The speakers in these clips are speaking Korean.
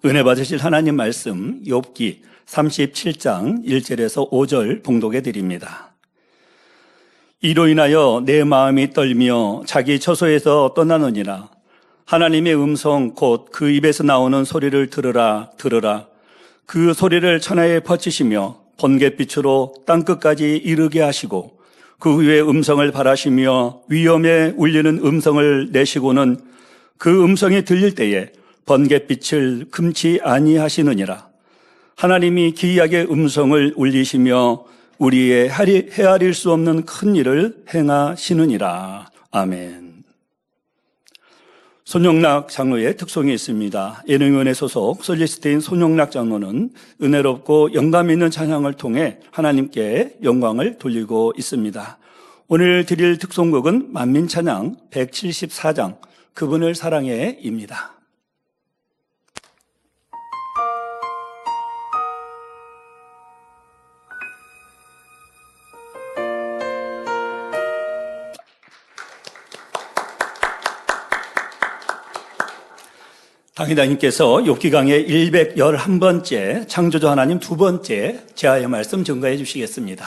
은혜 받으실 하나님 말씀 욥기 37장 1절에서 5절 봉독해 드립니다. 이로 인하여 내 마음이 떨며 자기 처소에서 떠나느니라. 하나님의 음성 곧 그 입에서 나오는 소리를 들으라. 그 소리를 천하에 퍼치시며 번갯빛으로 땅끝까지 이르게 하시고 그 후에 음성을 바라시며 위엄에 울리는 음성을 내시고는 그 음성이 들릴 때에 번갯빛을 금치 아니하시느니라. 하나님이 기이하게 음성을 울리시며 우리의 헤아릴 수 없는 큰 일을 행하시느니라. 아멘. 손영락 장로의 특성이 있습니다. 예능위원회 소속 솔리스트인 손영락 장로는 은혜롭고 영감 있는 찬양을 통해 하나님께 영광을 돌리고 있습니다. 오늘 드릴 특송곡은 만민찬양 174장 그분을 사랑해입니다. 당회장님께서 욥기 강의 111번째 창조주 하나님 두 번째 제아의 말씀 증거해 주시겠습니다.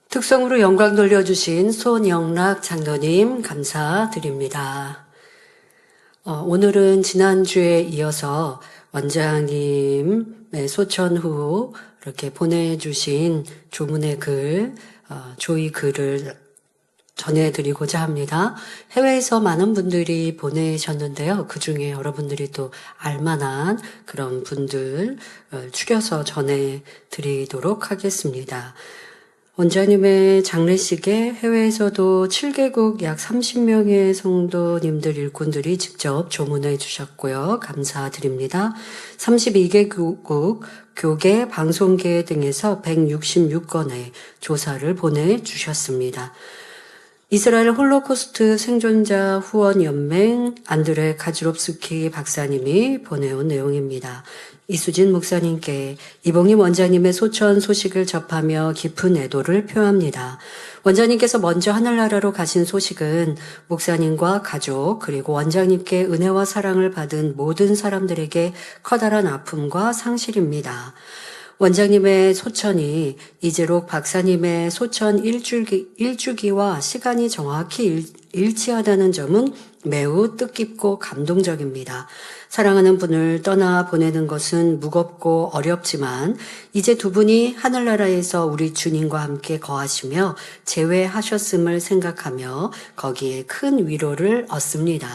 특성으로 영광 돌려주신 손영락 장로님 감사드립니다. 오늘은 지난주에 이어서 원장님의 소천 후 이렇게 보내주신 조문의 글, 조의 글을 전해드리고자 합니다. 해외에서 많은 분들이 보내셨는데요. 그 중에 여러분들이 또 알만한 그런 분들 추려서 전해드리도록 하겠습니다. 원장님의 장례식에 해외에서도 7개국 약 30명의 성도님들 일꾼들이 직접 조문해 주셨고요. 감사드립니다. 32개국 교계, 방송계 등에서 166건의 조사를 보내주셨습니다. 이스라엘 홀로코스트 생존자 후원 연맹 안드레 가즈롭스키 박사님이 보내온 내용입니다. 이수진 목사님께 이봉임 원장님의 소천 소식을 접하며 깊은 애도를 표합니다. 원장님께서 먼저 하늘나라로 가신 소식은 목사님과 가족 그리고 원장님께 은혜와 사랑을 받은 모든 사람들에게 커다란 아픔과 상실입니다. 원장님의 소천이 이재록 박사님의 소천 일주기와 시간이 정확히 일치하다는 점은 매우 뜻깊고 감동적입니다. 사랑하는 분을 떠나 보내는 것은 무겁고 어렵지만 이제 두 분이 하늘나라에서 우리 주님과 함께 거하시며 재회하셨음을 생각하며 거기에 큰 위로를 얻습니다.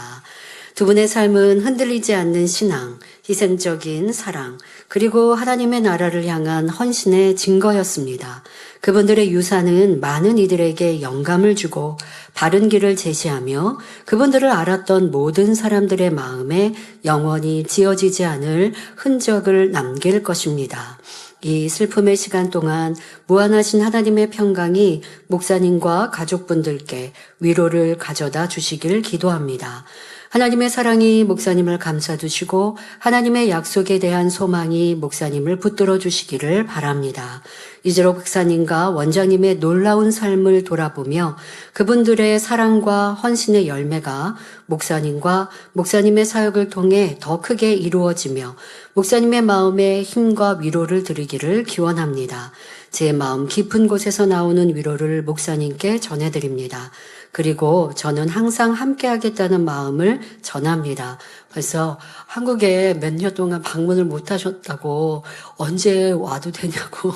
두 분의 삶은 흔들리지 않는 신앙, 희생적인 사랑, 그리고 하나님의 나라를 향한 헌신의 증거였습니다. 그분들의 유산은 많은 이들에게 영감을 주고 바른 길을 제시하며 그분들을 알았던 모든 사람들의 마음에 영원히 지워지지 않을 흔적을 남길 것입니다. 이 슬픔의 시간 동안 무한하신 하나님의 평강이 목사님과 가족분들께 위로를 가져다 주시길 기도합니다. 하나님의 사랑이 목사님을 감싸주시고 하나님의 약속에 대한 소망이 목사님을 붙들어 주시기를 바랍니다. 이재록 박사님과 원장님의 놀라운 삶을 돌아보며 그분들의 사랑과 헌신의 열매가 목사님과 목사님의 사역을 통해 더 크게 이루어지며 목사님의 마음에 힘과 위로를 드리기를 기원합니다. 제 마음 깊은 곳에서 나오는 위로를 목사님께 전해드립니다. 그리고 저는 항상 함께 하겠다는 마음을 전합니다. 벌써 한국에 몇 년 동안 방문을 못 하셨다고 언제 와도 되냐고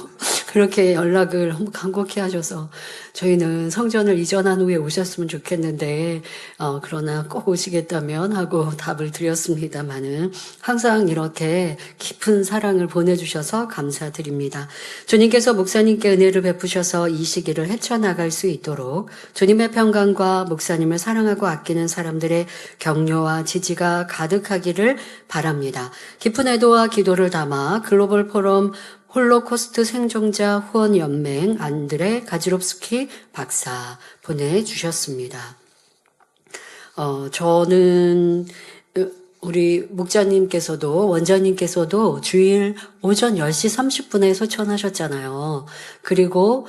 그렇게 연락을 간곡히 하셔서 저희는 성전을 이전한 후에 오셨으면 좋겠는데 그러나 꼭 오시겠다면 하고 답을 드렸습니다마는 항상 이렇게 깊은 사랑을 보내주셔서 감사드립니다. 주님께서 목사님께 은혜를 베푸셔서 이 시기를 헤쳐나갈 수 있도록 주님의 평강과 목사님을 사랑하고 아끼는 사람들의 격려와 지지가 가득하기를 바랍니다. 깊은 애도와 기도를 담아 글로벌 포럼 홀로코스트 생존자 후원 연맹 안드레 가즈롭스키 박사 보내주셨습니다. 저는 우리 목자님께서도 원장님께서도 주일 오전 10시 30분에 소천하셨잖아요. 그리고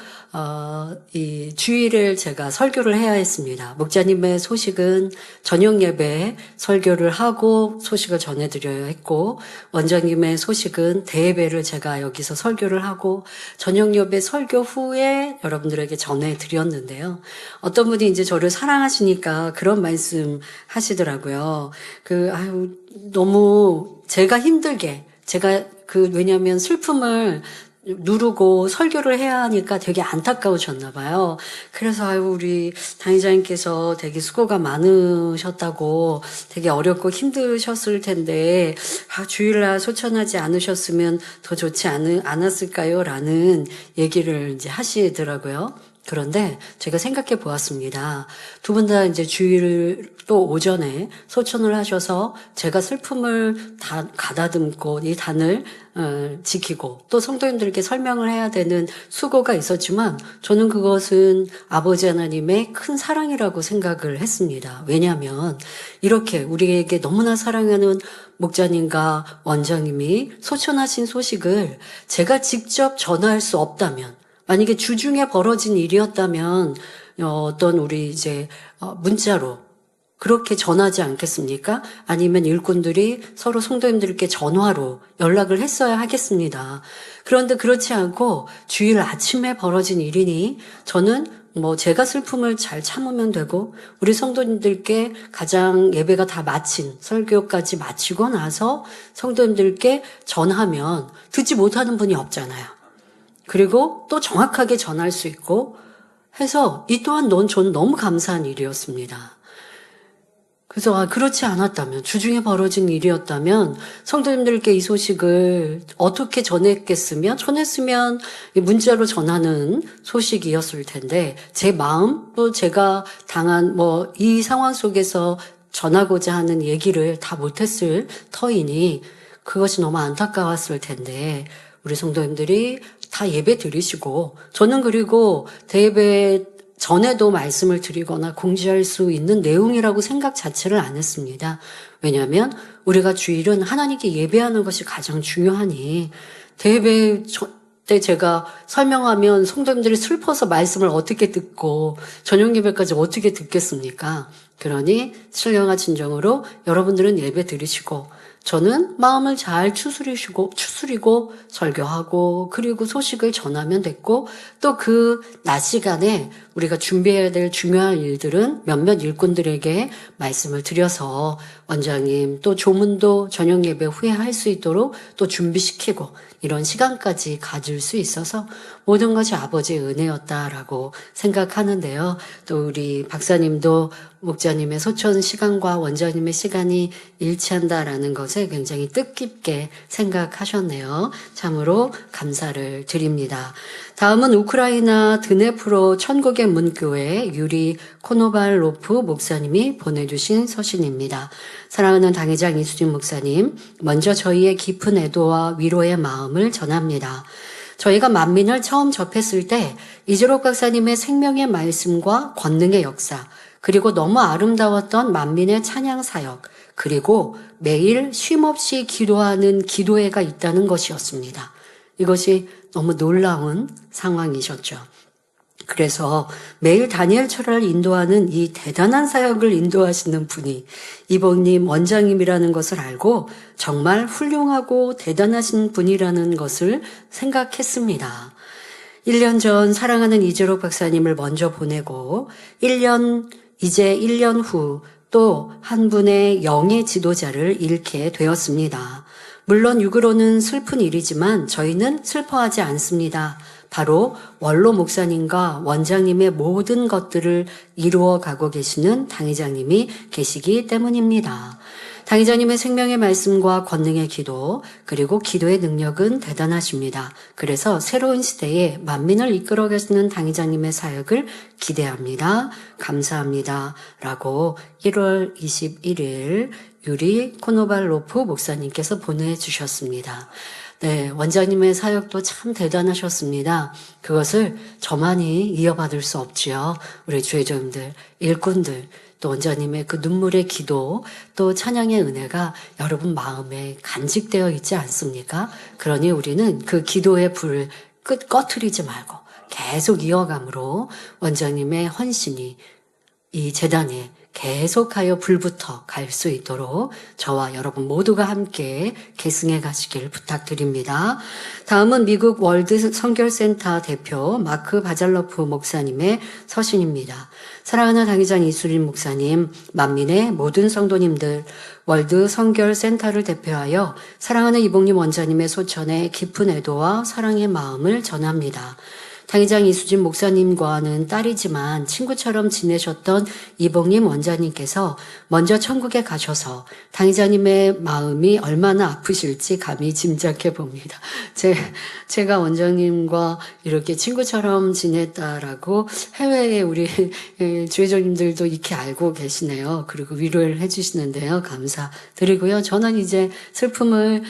이 주일을 제가 설교를 해야 했습니다. 목자님의 소식은 저녁 예배 설교를 하고 소식을 전해드려야 했고, 원장님의 소식은 대예배를 제가 여기서 설교를 하고 저녁 예배 설교 후에 여러분들에게 전해드렸는데요. 어떤 분이 이제 저를 사랑하시니까 그런 말씀 하시더라고요. 너무 제가 힘들게, 왜냐면 슬픔을 누르고 설교를 해야 하니까 되게 안타까우셨나 봐요. 그래서 우리 당회장님께서 되게 수고가 많으셨다고, 되게 어렵고 힘드셨을 텐데 주일날 소천하지 않으셨으면 더 좋지 않았을까요? 라는 얘기를 이제 하시더라고요. 그런데 제가 생각해 보았습니다. 두 분 다 이제 주일 또 오전에 소천을 하셔서 제가 슬픔을 다 가다듬고 이 단을 지키고 또 성도님들께 설명을 해야 되는 수고가 있었지만, 저는 그것은 아버지 하나님의 큰 사랑이라고 생각을 했습니다. 왜냐하면 이렇게 우리에게 너무나 사랑하는 목자님과 원장님이 소천하신 소식을 제가 직접 전할 수 없다면, 만약에 주중에 벌어진 일이었다면 어떤 우리 이제 문자로 그렇게 전하지 않겠습니까? 아니면 일꾼들이 서로 성도님들께 전화로 연락을 했어야 하겠습니다. 그런데 그렇지 않고 주일 아침에 벌어진 일이니 저는 제가 슬픔을 잘 참으면 되고, 우리 성도님들께 가장 예배가 다 마친 설교까지 마치고 나서 성도님들께 전하면 듣지 못하는 분이 없잖아요. 그리고 또 정확하게 전할 수 있고 해서 이 또한 저는 너무 감사한 일이었습니다. 그래서 그렇지 않았다면, 주중에 벌어진 일이었다면 성도님들께 이 소식을 어떻게 전했으면 문자로 전하는 소식이었을 텐데, 제 마음, 또 제가 당한 이 상황 속에서 전하고자 하는 얘기를 다 못했을 터이니 그것이 너무 안타까웠을 텐데, 우리 성도님들이 다 예배 드리시고, 저는 그리고 대예배 전에도 말씀을 드리거나 공지할 수 있는 내용이라고 생각 자체를 안 했습니다. 왜냐하면 우리가 주일은 하나님께 예배하는 것이 가장 중요하니, 대예배 때 제가 설명하면 성도님들이 슬퍼서 말씀을 어떻게 듣고 저녁 예배까지 어떻게 듣겠습니까? 그러니 신령한 진정으로 여러분들은 예배 드리시고, 저는 마음을 잘 추스리고 설교하고 그리고 소식을 전하면 됐고, 또 그 낮 시간에 우리가 준비해야 될 중요한 일들은 몇몇 일꾼들에게 말씀을 드려서 원장님 또 조문도 저녁 예배 후에 할 수 있도록 또 준비시키고, 이런 시간까지 가질 수 있어서 모든 것이 아버지의 은혜였다라고 생각하는데요. 또 우리 박사님도 목자님의 소천 시간과 원장님의 시간이 일치한다라는 것에 굉장히 뜻깊게 생각하셨네요. 참으로 감사를 드립니다. 다음은 우크라이나 드네프로 천국의 문교회 유리 코노발로프 목사님이 보내주신 서신입니다. 사랑하는 당회장 이수진 목사님, 먼저 저희의 깊은 애도와 위로의 마음을 전합니다. 저희가 만민을 처음 접했을 때 이재록 박사님의 생명의 말씀과 권능의 역사, 그리고 너무 아름다웠던 만민의 찬양 사역, 그리고 매일 쉼없이 기도하는 기도회가 있다는 것이었습니다. 이것이 너무 놀라운 상황이셨죠. 그래서 매일 다니엘 철학을 인도하는 이 대단한 사역을 인도하시는 분이 이복님 원장님이라는 것을 알고 정말 훌륭하고 대단하신 분이라는 것을 생각했습니다. 1년 전 사랑하는 이재록 박사님을 먼저 보내고 이제 1년 후 또 한 분의 영의 지도자를 잃게 되었습니다. 물론 육으로는 슬픈 일이지만 저희는 슬퍼하지 않습니다. 바로 원로 목사님과 원장님의 모든 것들을 이루어 가고 계시는 당회장님이 계시기 때문입니다. 당회장님의 생명의 말씀과 권능의 기도, 그리고 기도의 능력은 대단하십니다. 그래서 새로운 시대에 만민을 이끌어 가시는 당회장님의 사역을 기대합니다. 감사합니다. 라고 1월 21일 유리 코노발로프 목사님께서 보내주셨습니다. 네, 원장님의 사역도 참 대단하셨습니다. 그것을 저만이 이어받을 수 없지요. 우리 주의종들, 일꾼들, 또 원장님의 그 눈물의 기도, 또 찬양의 은혜가 여러분 마음에 간직되어 있지 않습니까? 그러니 우리는 그 기도의 불을 꺼트리지 말고 계속 이어감으로 원장님의 헌신이 이 재단에 계속하여 불붙어 갈 수 있도록 저와 여러분 모두가 함께 계승해 가시길 부탁드립니다. 다음은 미국 월드 선결센터 대표 마크 바잘러프 목사님의 서신입니다. 사랑하는 당의장 이수린 목사님, 만민의 모든 성도님들, 월드 선결센터를 대표하여 사랑하는 이복님 원장님의 소천에 깊은 애도와 사랑의 마음을 전합니다. 당의장 이수진 목사님과는 딸이지만 친구처럼 지내셨던 이복님 원장님께서 먼저 천국에 가셔서 당의장님의 마음이 얼마나 아프실지 감히 짐작해 봅니다. 제가 원장님과 이렇게 친구처럼 지냈다라고 해외에 우리 주회장님들도 이렇게 알고 계시네요. 그리고 위로를 해주시는데요. 감사드리고요. 저는 이제 슬픔을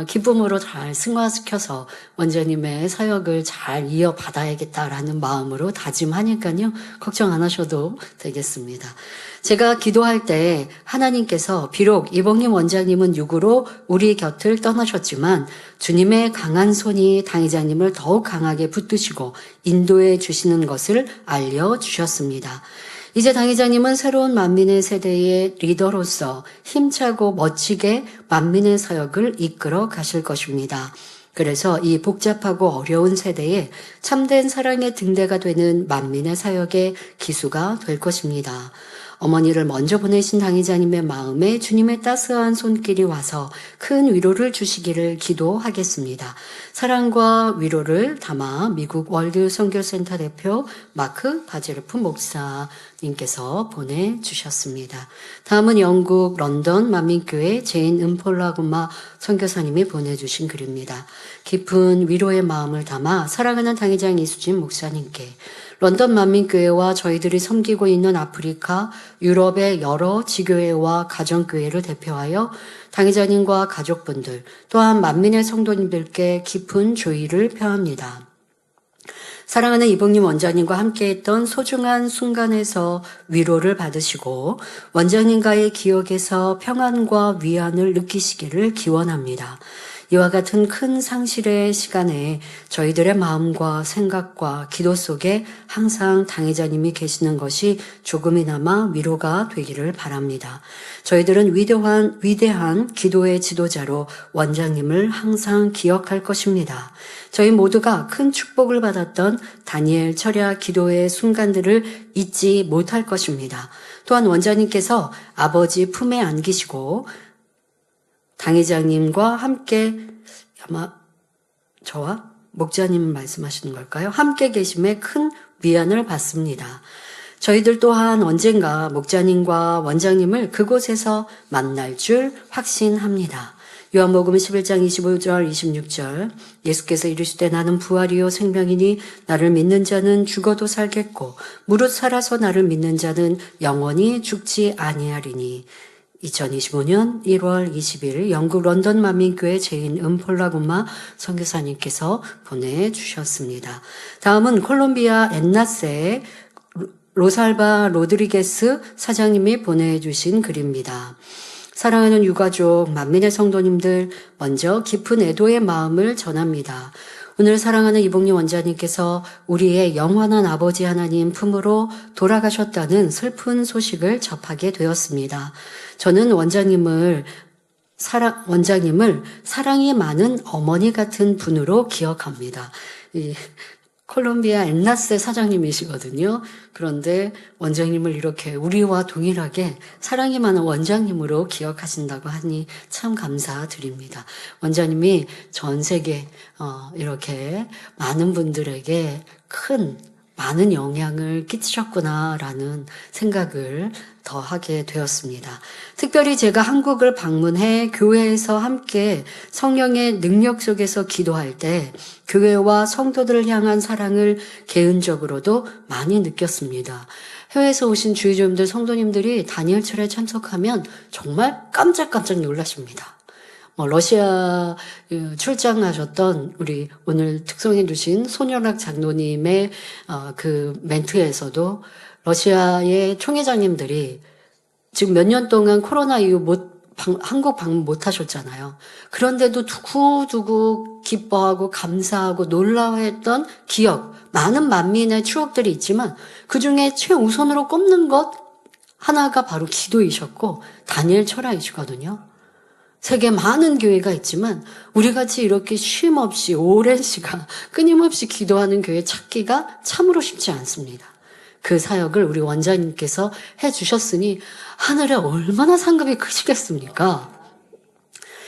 기쁨으로 잘 승화시켜서 원장님의 사역을 잘 이어받아야겠다라는 마음으로 다짐하니까요. 걱정 안 하셔도 되겠습니다. 제가 기도할 때 하나님께서 비록 이복님 원장님은 육으로 우리 곁을 떠나셨지만 주님의 강한 손이 당의장님을 더욱 강하게 붙드시고 인도해 주시는 것을 알려주셨습니다. 이제 당의장님은 새로운 만민의 세대의 리더로서 힘차고 멋지게 만민의 사역을 이끌어 가실 것입니다. 그래서 이 복잡하고 어려운 세대에 참된 사랑의 등대가 되는 만민의 사역의 기수가 될 것입니다. 어머니를 먼저 보내신 당의자님의 마음에 주님의 따스한 손길이 와서 큰 위로를 주시기를 기도하겠습니다. 사랑과 위로를 담아 미국 월드 선교센터 대표 마크 바젤프 목사님께서 보내주셨습니다. 다음은 영국 런던 만민교회 제인 은폴라구마 선교사님이 보내주신 글입니다. 깊은 위로의 마음을 담아 사랑하는 당의장 이수진 목사님께 런던 만민교회와 저희들이 섬기고 있는 아프리카, 유럽의 여러 지교회와 가정교회를 대표하여 당의자님과 가족분들 또한 만민의 성도님들께 깊은 조의를 표합니다. 사랑하는 이복님 원장님과 함께했던 소중한 순간에서 위로를 받으시고 원장님과의 기억에서 평안과 위안을 느끼시기를 기원합니다. 이와 같은 큰 상실의 시간에 저희들의 마음과 생각과 기도 속에 항상 당의자님이 계시는 것이 조금이나마 위로가 되기를 바랍니다. 저희들은 위대한 기도의 지도자로 원장님을 항상 기억할 것입니다. 저희 모두가 큰 축복을 받았던 다니엘 철야 기도의 순간들을 잊지 못할 것입니다. 또한 원장님께서 아버지 품에 안기시고 당의장님과 함께 아마 저와 목자님 말씀하시는 걸까요? 함께 계심에 큰 위안을 받습니다. 저희들 또한 언젠가 목자님과 원장님을 그곳에서 만날 줄 확신합니다. 요한복음 11장 25절 26절 예수께서 이르시되 나는 부활이요 생명이니 나를 믿는 자는 죽어도 살겠고 무릇 살아서 나를 믿는 자는 영원히 죽지 아니하리니 2025년 1월 20일 영국 런던 만민교회 제인 은폴라구마 선교사님께서 보내주셨습니다. 다음은 콜롬비아 엔나세의 로살바 로드리게스 사장님이 보내주신 글입니다. 사랑하는 유가족 만민의 성도님들 먼저 깊은 애도의 마음을 전합니다. 오늘 사랑하는 이복님 원장님께서 우리의 영원한 아버지 하나님 품으로 돌아가셨다는 슬픈 소식을 접하게 되었습니다. 저는 원장님을 사랑이 많은 어머니 같은 분으로 기억합니다. 콜롬비아 엔나세 사장님이시거든요. 그런데 원장님을 이렇게 우리와 동일하게 사랑이 많은 원장님으로 기억하신다고 하니 참 감사드립니다. 원장님이 전 세계 이렇게 많은 분들에게 많은 영향을 끼치셨구나라는 생각을 더 하게 되었습니다. 특별히 제가 한국을 방문해 교회에서 함께 성령의 능력 속에서 기도할 때 교회와 성도들을 향한 사랑을 개인적으로도 많이 느꼈습니다. 해외에서 오신 주의종들 성도님들이 다니엘철에 참석하면 정말 깜짝깜짝 놀라십니다. 러시아 출장하셨던 우리 오늘 특송해 주신 손연락 장로님의 그 멘트에서도 러시아의 총회장님들이 지금 몇 년 동안 코로나 이후 한국 방문 못 하셨잖아요. 그런데도 두고두고 기뻐하고 감사하고 놀라워했던 기억, 많은 만민의 추억들이 있지만 그중에 최우선으로 꼽는 것 하나가 바로 기도이셨고 다니엘 철학이시거든요. 세계 많은 교회가 있지만 우리같이 이렇게 쉼 없이 오랜 시간 끊임없이 기도하는 교회 찾기가 참으로 쉽지 않습니다. 그 사역을 우리 원장님께서 해주셨으니 하늘에 얼마나 상급이 크시겠습니까?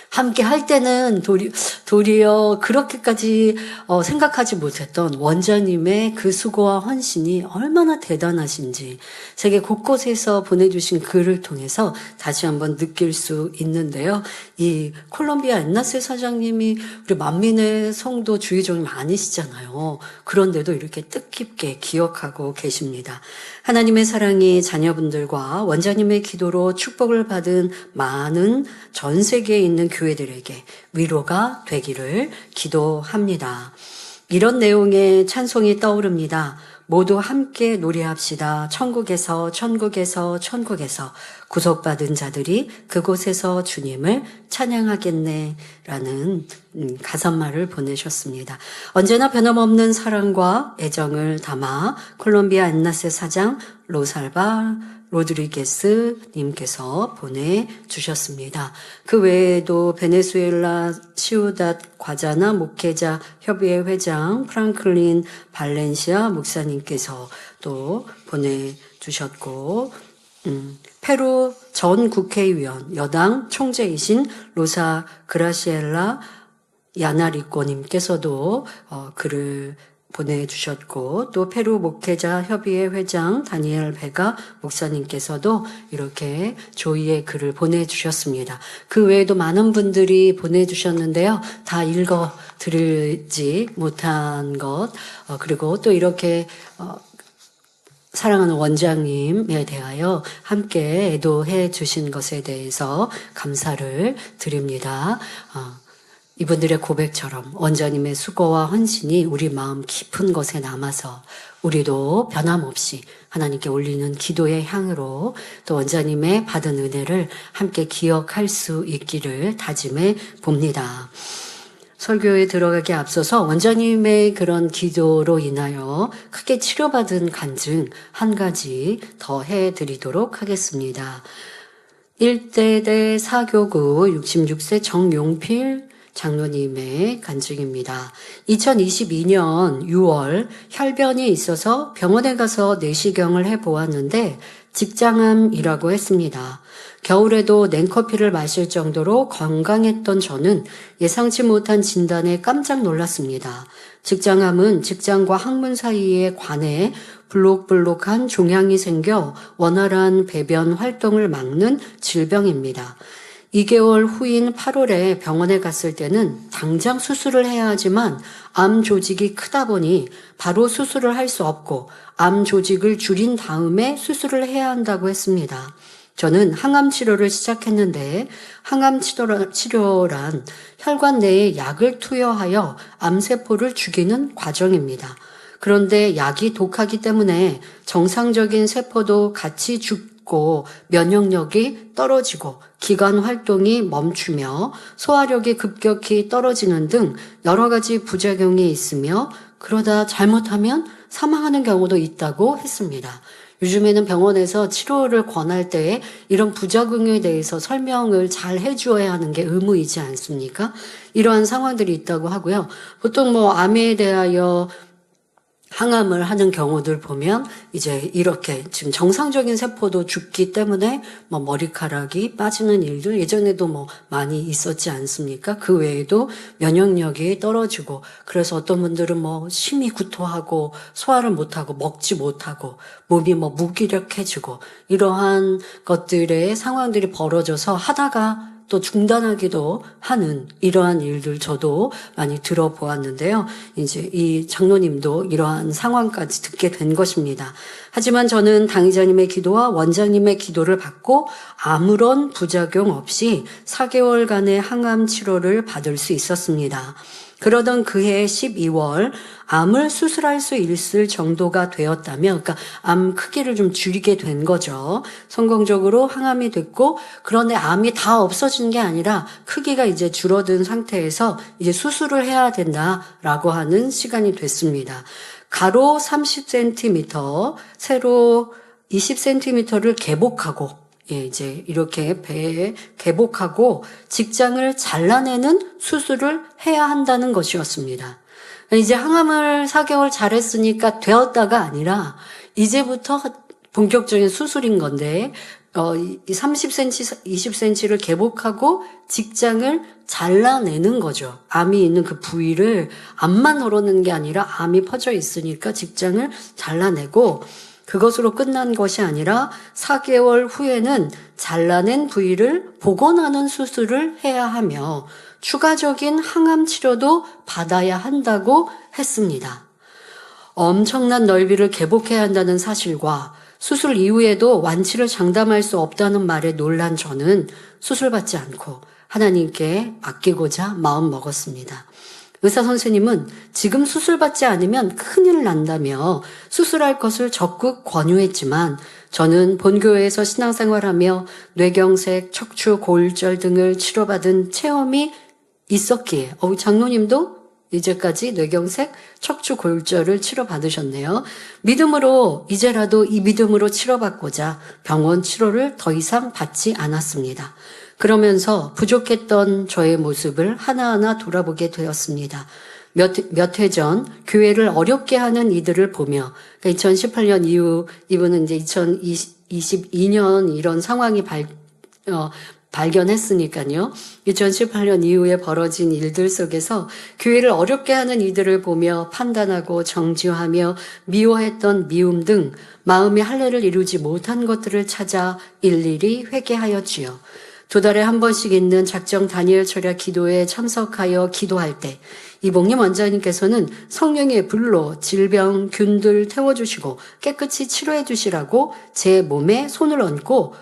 함께 할 때는 도리어 그렇게까지 생각하지 못했던 원장님의 그 수고와 헌신이 얼마나 대단하신지 세계 곳곳에서 보내주신 글을 통해서 다시 한번 느낄 수 있는데요. 이 콜롬비아 엔나세 사장님이 우리 만민의 성도 주의종이 많으시잖아요. 그런데도 이렇게 뜻깊게 기억하고 계십니다. 하나님의 사랑이 자녀분들과 원장님의 기도로 축복을 받은 많은 전 세계에 있는 교회들에게 위로가 되기를 기도합니다. 이런 내용의 찬송이 떠오릅니다. 모두 함께 노래합시다. 천국에서 천국에서 천국에서 구속받은 자들이 그곳에서 주님을 찬양하겠네 라는 가사말을 보내셨습니다. 언제나 변함없는 사랑과 애정을 담아 콜롬비아 엔나세 사장 로살바 로드리게스 님께서 보내주셨습니다. 그 외에도 베네수엘라 시우닷 과자나 목회자 협의회 회장 프랑클린 발렌시아 목사님께서 또 보내주셨고 페루 전 국회의원 여당 총재이신 로사 그라시엘라 야나리꼬님께서도 글을 보내주셨고 또 페루 목회자 협의회 회장 다니엘 베가 목사님께서도 이렇게 조의의 글을 보내주셨습니다. 그 외에도 많은 분들이 보내주셨는데요. 다 읽어드리지 못한 것 그리고 또 이렇게 사랑하는 원장님에 대하여 함께 애도해 주신 것에 대해서 감사를 드립니다. 이분들의 고백처럼 원장님의 수고와 헌신이 우리 마음 깊은 곳에 남아서 우리도 변함없이 하나님께 올리는 기도의 향으로 또 원장님의 받은 은혜를 함께 기억할 수 있기를 다짐해 봅니다. 설교에 들어가기 앞서서 원장님의 그런 기도로 인하여 크게 치료받은 간증 한 가지 더 해드리도록 하겠습니다. 1대대 사교구 66세 정용필 장로님의 간증입니다. 2022년 6월 혈변이 있어서 병원에 가서 내시경을 해보았는데 직장암이라고 했습니다. 겨울에도 냉커피를 마실 정도로 건강했던 저는 예상치 못한 진단에 깜짝 놀랐습니다. 직장암은 직장과 항문 사이에 관에 블록블록한 종양이 생겨 원활한 배변 활동을 막는 질병입니다. 2개월 후인 8월에 병원에 갔을 때는 당장 수술을 해야 하지만 암 조직이 크다 보니 바로 수술을 할 수 없고 암 조직을 줄인 다음에 수술을 해야 한다고 했습니다. 저는 항암 치료를 시작했는데 항암 치료란 혈관 내에 약을 투여하여 암세포를 죽이는 과정입니다. 그런데 약이 독하기 때문에 정상적인 세포도 같이 죽고 면역력이 떨어지고 기관 활동이 멈추며 소화력이 급격히 떨어지는 등 여러 가지 부작용이 있으며 그러다 잘못하면 사망하는 경우도 있다고 했습니다. 요즘에는 병원에서 치료를 권할 때 이런 부작용에 대해서 설명을 잘 해주어야 하는 게 의무이지 않습니까? 이러한 상황들이 있다고 하고요. 보통 암에 대하여 항암을 하는 경우들 보면 이제 이렇게 지금 정상적인 세포도 죽기 때문에 머리카락이 빠지는 일들 예전에도 많이 있었지 않습니까? 그 외에도 면역력이 떨어지고 그래서 어떤 분들은 심히 구토하고 소화를 못하고 먹지 못하고 몸이 무기력해지고 이러한 것들의 상황들이 벌어져서 하다가 또 중단하기도 하는 이러한 일들 저도 많이 들어보았는데요. 이제 이 장로님도 이러한 상황까지 듣게 된 것입니다. 하지만 저는 당의자님의 기도와 원장님의 기도를 받고 아무런 부작용 없이 4개월간의 항암 치료를 받을 수 있었습니다. 그러던 그해 12월 암을 수술할 수 있을 정도가 되었다면, 그러니까 암 크기를 좀 줄이게 된 거죠. 성공적으로 항암이 됐고, 그런데 암이 다 없어진 게 아니라 크기가 이제 줄어든 상태에서 이제 수술을 해야 된다라고 하는 시간이 됐습니다. 가로 30cm, 세로 20cm를 개복하고, 이제 이렇게 배에 개복하고 직장을 잘라내는 수술을 해야 한다는 것이었습니다. 이제 항암을 4개월 잘했으니까 되었다가 아니라 이제부터 본격적인 수술인 건데, 30cm, 20cm를 개복하고 직장을 잘라내는 거죠. 암이 있는 그 부위를 암만 헐어내는 게 아니라 암이 퍼져 있으니까 직장을 잘라내고, 그것으로 끝난 것이 아니라 4개월 후에는 잘라낸 부위를 복원하는 수술을 해야 하며 추가적인 항암 치료도 받아야 한다고 했습니다. 엄청난 넓이를 개복해야 한다는 사실과 수술 이후에도 완치를 장담할 수 없다는 말에 놀란 저는 수술받지 않고 하나님께 맡기고자 마음 먹었습니다. 의사 선생님은 지금 수술받지 않으면 큰일 난다며 수술할 것을 적극 권유했지만 저는 본교회에서 신앙생활하며 뇌경색, 척추, 고울절 등을 치료받은 체험이 있었기에, 장로님도 이제까지 뇌경색, 척추, 고울절을 치료받으셨네요. 믿음으로, 이제라도 이 믿음으로 치료받고자 병원 치료를 더 이상 받지 않았습니다. 그러면서 부족했던 저의 모습을 하나하나 돌아보게 되었습니다. 몇 해 전 교회를 어렵게 하는 이들을 보며, 2018년 이후 이분은 이제 2022년 이런 상황이 발견했으니까요. 2018년 이후에 벌어진 일들 속에서 교회를 어렵게 하는 이들을 보며 판단하고 정죄하며 미워했던 미움 등 마음의 할례를 이루지 못한 것들을 찾아 일일이 회개하였지요. 2달에 한 번씩 있는 작정 다니엘 철야 기도에 참석하여 기도할 때 이봉림 원장님께서는 성령의 불로 질병, 균들 태워주시고 깨끗이 치료해 주시라고 제 몸에 손을 얹고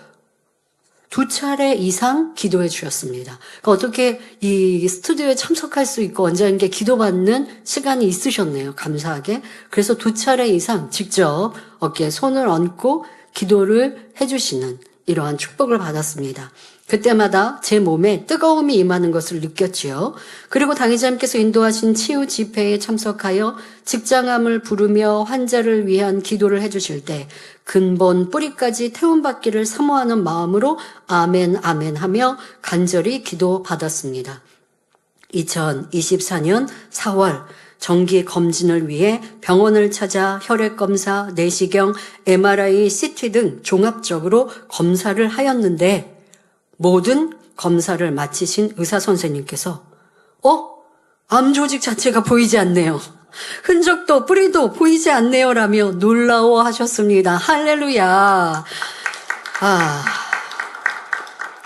2차례 이상 기도해 주셨습니다. 그러니까 어떻게 이 스튜디오에 참석할 수 있고 원장님께 기도받는 시간이 있으셨네요. 감사하게. 그래서 2차례 이상 직접 어깨에 손을 얹고 기도를 해주시는 이러한 축복을 받았습니다. 그때마다 제 몸에 뜨거움이 임하는 것을 느꼈지요. 그리고 당의자님께서 인도하신 치유 집회에 참석하여 직장암을 부르며 환자를 위한 기도를 해주실 때 근본 뿌리까지 태움받기를 사모하는 마음으로 아멘 아멘 하며 간절히 기도받았습니다. 2024년 4월 정기 검진을 위해 병원을 찾아 혈액검사, 내시경, MRI, CT 등 종합적으로 검사를 하였는데 모든 검사를 마치신 의사 선생님께서 암 조직 자체가 보이지 않네요. 흔적도 뿌리도 보이지 않네요 라며 놀라워하셨습니다. 할렐루야.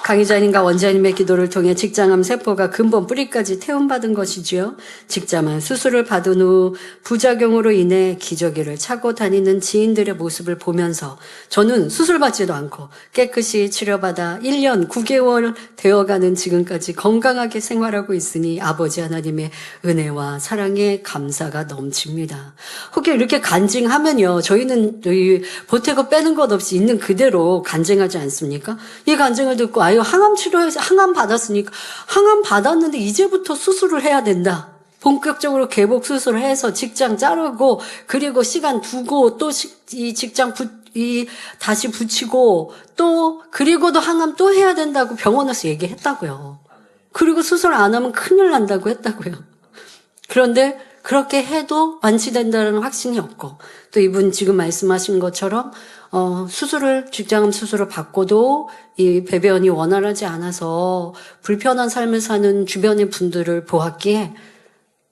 강의자님과 원장님의 기도를 통해 직장암 세포가 근본 뿌리까지 태움받은 것이지요. 직장암 수술을 받은 후 부작용으로 인해 기저귀를 차고 다니는 지인들의 모습을 보면서 저는 수술받지도 않고 깨끗이 치료받아 1년 9개월 되어가는 지금까지 건강하게 생활하고 있으니 아버지 하나님의 은혜와 사랑에 감사가 넘칩니다. 혹시 이렇게 간증하면요. 저희는 보태고 빼는 것 없이 있는 그대로 간증하지 않습니까? 이 간증을 듣고 항암 치료해서 항암 받았으니까 항암 받았는데 이제부터 수술을 해야 된다. 본격적으로 개복 수술을 해서 직장 자르고 그리고 시간 두고 또 이 직장 다시 붙이고 또 그리고도 항암 또 해야 된다고 병원에서 얘기했다고요. 그리고 수술 안 하면 큰일 난다고 했다고요. 그런데 그렇게 해도 완치된다는 확신이 없고 또 이분 지금 말씀하신 것처럼 직장암 수술을 받고도 이 배변이 원활하지 않아서 불편한 삶을 사는 주변의 분들을 보았기에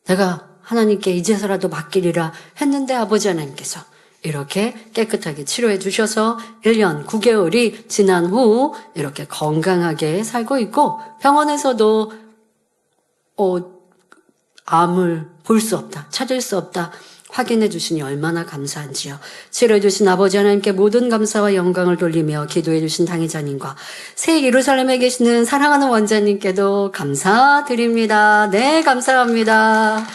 내가 하나님께 이제서라도 맡기리라 했는데 아버지 하나님께서 이렇게 깨끗하게 치료해 주셔서 1년 9개월이 지난 후 이렇게 건강하게 살고 있고 병원에서도 암을 볼 수 없다, 찾을 수 없다, 확인해 주시니 얼마나 감사한지요. 치료해 주신 아버지 하나님께 모든 감사와 영광을 돌리며 기도해 주신 당회자님과 새 예루살렘에 계시는 사랑하는 원장님께도 감사드립니다. 네, 감사합니다.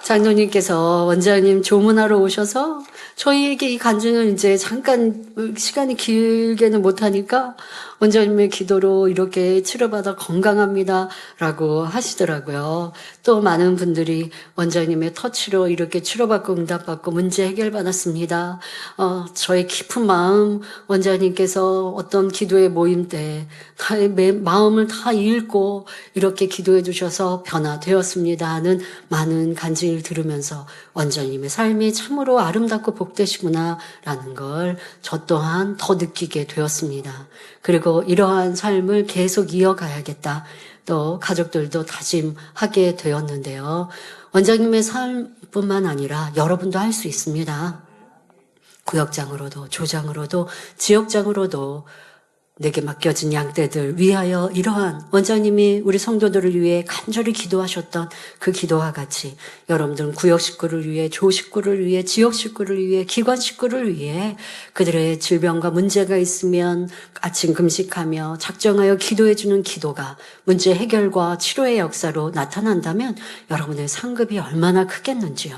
장로님께서 원장님 조문하러 오셔서 저희에게 이 간증을 이제 잠깐 시간이 길게는 못하니까 원장님의 기도로 이렇게 치료받아 건강합니다 라고 하시더라고요. 또 많은 분들이 원장님의 터치로 이렇게 치료받고 응답받고 문제 해결받았습니다. 저의 깊은 마음 원장님께서 어떤 기도의 모임 때 나의 마음을 다 읽고 이렇게 기도해 주셔서 변화되었습니다 하는 많은 간증을 들으면서 원장님의 삶이 참으로 아름답고 복되시구나 라는 걸 저 또한 더 느끼게 되었습니다. 그리고 이러한 삶을 계속 이어가야겠다. 또 가족들도 다짐하게 되었는데요. 원장님의 삶뿐만 아니라 여러분도 할 수 있습니다. 구역장으로도 조장으로도 지역장으로도 내게 맡겨진 양떼들 위하여 이러한 원장님이 우리 성도들을 위해 간절히 기도하셨던 그 기도와 같이 여러분들은 구역 식구를 위해 조 식구를 위해 지역 식구를 위해 기관 식구를 위해 그들의 질병과 문제가 있으면 아침 금식하며 작정하여 기도해 주는 기도가 문제 해결과 치료의 역사로 나타난다면 여러분의 상급이 얼마나 크겠는지요.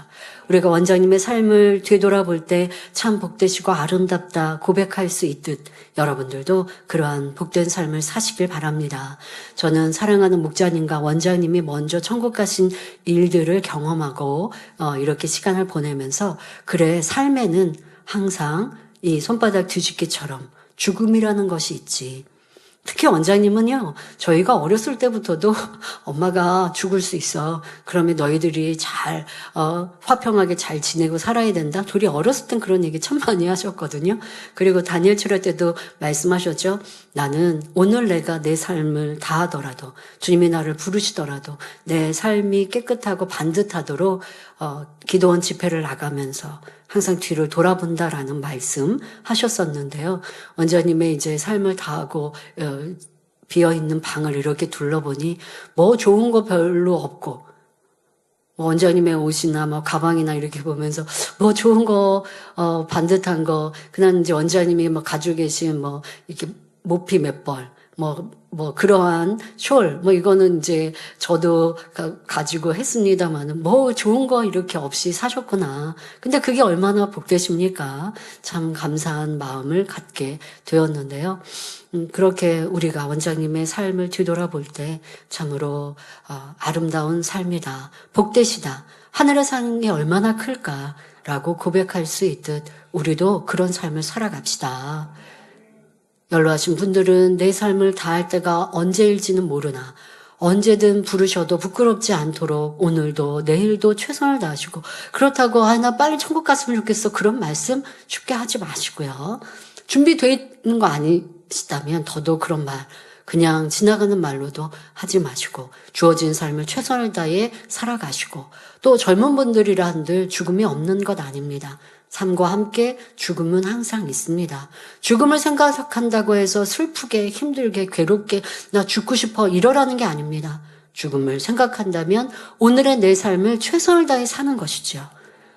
우리가 원장님의 삶을 되돌아볼 때 참 복되시고 아름답다 고백할 수 있듯 여러분들도 그러한 복된 삶을 사시길 바랍니다. 저는 사랑하는 목자님과 원장님이 먼저 천국 가신 일들을 경험하고 이렇게 시간을 보내면서 그래 삶에는 항상 이 손바닥 뒤집기처럼 죽음이라는 것이 있지. 특히 원장님은요, 저희가 어렸을 때부터도 엄마가 죽을 수 있어. 그러면 너희들이 잘, 화평하게 잘 지내고 살아야 된다. 둘이 어렸을 땐 그런 얘기 참 많이 하셨거든요. 그리고 다니엘 치료 때도 말씀하셨죠. 나는 오늘 내가 내 삶을 다하더라도, 주님이 나를 부르시더라도, 내 삶이 깨끗하고 반듯하도록, 기도원 집회를 나가면서 항상 뒤를 돌아본다라는 말씀 하셨었는데요. 원장님의 이제 삶을 다하고 비어있는 방을 이렇게 둘러보니 뭐 좋은 거 별로 없고 원장님의 옷이나 뭐 가방이나 이렇게 보면서 뭐 좋은 거 반듯한 거 그냥 이제 원장님이 뭐 가지고 계신 뭐 이렇게 모피 몇 벌 뭐 그러한 숄 이거는 이제 저도 가지고 했습니다만은 뭐 좋은 거 이렇게 없이 사셨구나. 근데 그게 얼마나 복되십니까? 참 감사한 마음을 갖게 되었는데요. 그렇게 우리가 원장님의 삶을 뒤돌아볼 때 참으로 아름다운 삶이다. 복되시다. 하늘에 사는 게 얼마나 클까라고 고백할 수 있듯 우리도 그런 삶을 살아갑시다. 연로하신 분들은 내 삶을 다할 때가 언제일지는 모르나 언제든 부르셔도 부끄럽지 않도록 오늘도 내일도 최선을 다하시고 그렇다고 나 빨리 천국 갔으면 좋겠어 그런 말씀 쉽게 하지 마시고요. 준비되어 있는 거 아니시다면 더더욱 그런 말 그냥 지나가는 말로도 하지 마시고 주어진 삶을 최선을 다해 살아가시고 또 젊은 분들이라 한들 죽음이 없는 것 아닙니다. 삶과 함께 죽음은 항상 있습니다. 죽음을 생각한다고 해서 슬프게 힘들게 괴롭게 나 죽고 싶어 이러라는 게 아닙니다. 죽음을 생각한다면 오늘의 내 삶을 최선을 다해 사는 것이지요.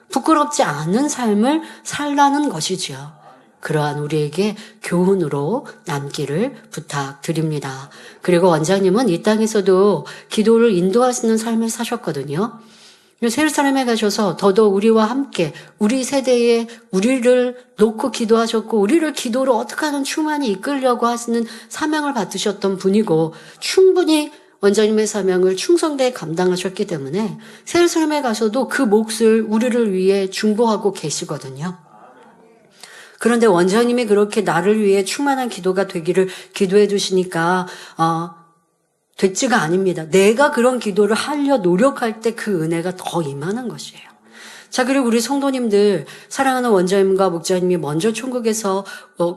부끄럽지 않은 삶을 살라는 것이지요. 그러한 우리에게 교훈으로 남기를 부탁드립니다. 그리고 원장님은 이 땅에서도 기도를 인도하시는 삶을 사셨거든요. 예루살렘에 가셔서 더더욱 우리와 함께 우리 세대에 우리를 놓고 기도하셨고 우리를 기도로 어떻게 하는 충만히 이끌려고 하시는 사명을 받으셨던 분이고 충분히 원장님의 사명을 충성되게 감당하셨기 때문에 예루살렘에 가서도 그 몫을 우리를 위해 중보하고 계시거든요. 그런데 원장님이 그렇게 나를 위해 충만한 기도가 되기를 기도해 주시니까 됐지가 아닙니다. 내가 그런 기도를 하려 노력할 때 그 은혜가 더 임하는 것이에요. 자, 그리고 우리 성도님들, 사랑하는 원장님과 목자님이 먼저 천국에서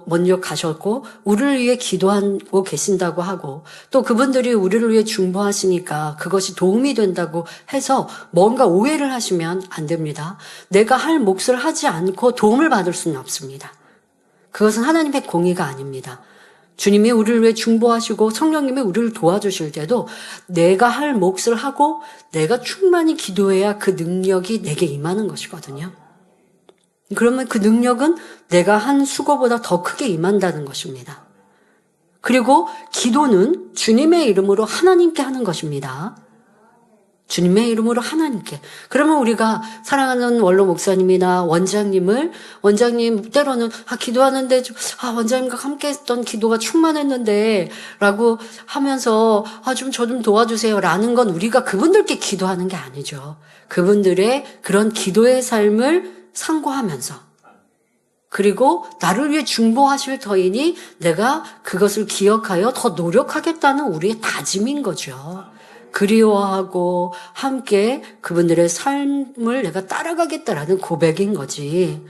먼저 가셨고, 우리를 위해 기도하고 계신다고 하고, 또 그분들이 우리를 위해 중보하시니까 그것이 도움이 된다고 해서 뭔가 오해를 하시면 안 됩니다. 내가 할 몫을 하지 않고 도움을 받을 수는 없습니다. 그것은 하나님의 공의가 아닙니다. 주님이 우리를 위해 중보하시고 성령님이 우리를 도와주실 때도 내가 할 몫을 하고 내가 충만히 기도해야 그 능력이 내게 임하는 것이거든요. 그러면 그 능력은 내가 한 수고보다 더 크게 임한다는 것입니다. 그리고 기도는 주님의 이름으로 하나님께 하는 것입니다. 주님의 이름으로 하나님께. 그러면 우리가 사랑하는 원로 목사님이나 원장님 때로는 기도하는데 원장님과 함께 했던 기도가 충만했는데 라고 하면서 좀 저 좀 도와주세요 라는 건 우리가 그분들께 기도하는 게 아니죠. 그분들의 그런 기도의 삶을 상고하면서 그리고 나를 위해 중보하실 터이니 내가 그것을 기억하여 더 노력하겠다는 우리의 다짐인 거죠. 그리워하고 함께 그분들의 삶을 내가 따라가겠다라는 고백인 거지.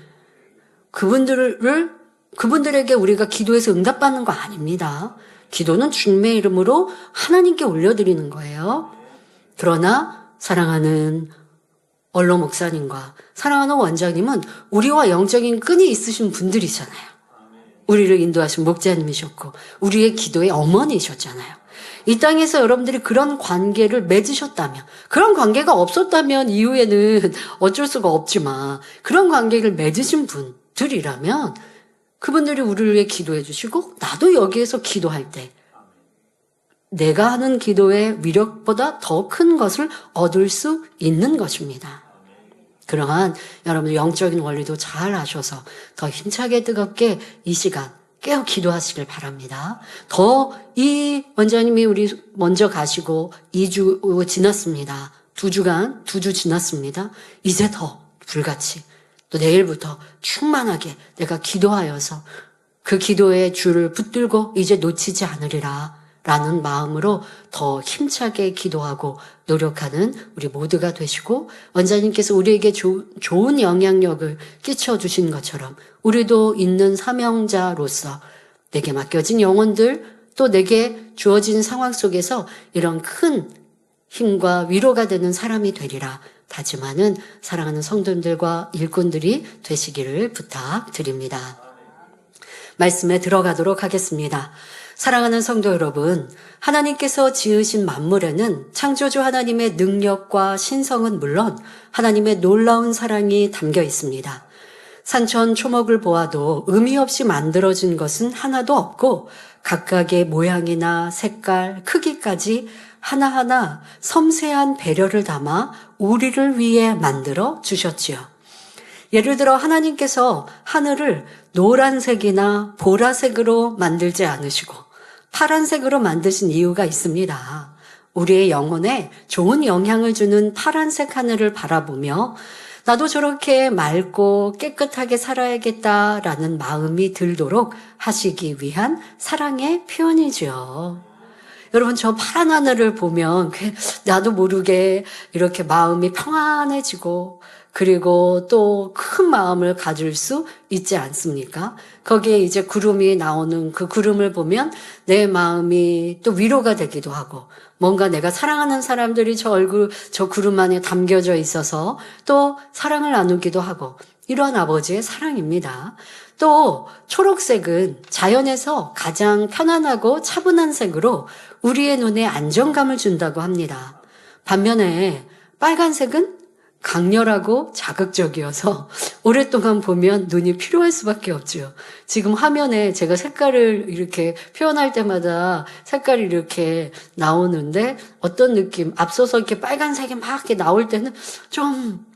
그분들에게 우리가 기도해서 응답받는 거 아닙니다. 기도는 주님의 이름으로 하나님께 올려드리는 거예요. 그러나 사랑하는 원로 목사님과 사랑하는 원장님은 우리와 영적인 끈이 있으신 분들이잖아요. 우리를 인도하신 목자님이셨고 우리의 기도의 어머니셨잖아요. 이 땅에서 여러분들이 그런 관계를 맺으셨다면, 그런 관계가 없었다면 이후에는 어쩔 수가 없지만 그런 관계를 맺으신 분들이라면 그분들이 우리를 위해 기도해 주시고 나도 여기에서 기도할 때 내가 하는 기도의 위력보다 더 큰 것을 얻을 수 있는 것입니다. 그러한 여러분 영적인 원리도 잘 아셔서 더 힘차게 뜨겁게 이 시간 깨어 기도하시길 바랍니다. 더 이 원장님이 우리 먼저 가시고 2주 지났습니다. 2주 지났습니다. 이제 더 불같이 또 내일부터 충만하게 내가 기도하여서 그 기도의 줄을 붙들고 이제 놓치지 않으리라 라는 마음으로 더 힘차게 기도하고 노력하는 우리 모두가 되시고 원장님께서 우리에게 좋은 영향력을 끼쳐주신 것처럼 우리도 있는 사명자로서 내게 맡겨진 영혼들 또 내게 주어진 상황 속에서 이런 큰 힘과 위로가 되는 사람이 되리라 다짐하는 사랑하는 성도님들과 일꾼들이 되시기를 부탁드립니다. 말씀에 들어가도록 하겠습니다. 사랑하는 성도 여러분, 하나님께서 지으신 만물에는 창조주 하나님의 능력과 신성은 물론 하나님의 놀라운 사랑이 담겨 있습니다. 산천 초목을 보아도 의미 없이 만들어진 것은 하나도 없고 각각의 모양이나 색깔, 크기까지 하나하나 섬세한 배려를 담아 우리를 위해 만들어 주셨지요. 예를 들어 하나님께서 하늘을 노란색이나 보라색으로 만들지 않으시고 파란색으로 만드신 이유가 있습니다. 우리의 영혼에 좋은 영향을 주는 파란색 하늘을 바라보며 나도 저렇게 맑고 깨끗하게 살아야겠다라는 마음이 들도록 하시기 위한 사랑의 표현이죠. 여러분 저 파란 하늘을 보면 나도 모르게 이렇게 마음이 평안해지고 그리고 또 큰 마음을 가질 수 있지 않습니까? 거기에 이제 구름이 나오는 그 구름을 보면 내 마음이 또 위로가 되기도 하고 뭔가 내가 사랑하는 사람들이 저 구름 안에 담겨져 있어서 또 사랑을 나누기도 하고 이러한 아버지의 사랑입니다. 또 초록색은 자연에서 가장 편안하고 차분한 색으로 우리의 눈에 안정감을 준다고 합니다. 반면에 빨간색은 강렬하고 자극적이어서 오랫동안 보면 눈이 피로할 수밖에 없죠. 지금 화면에 제가 색깔을 이렇게 표현할 때마다 색깔이 이렇게 나오는데 어떤 느낌, 앞서서 이렇게 빨간색이 막 이렇게 나올 때는 좀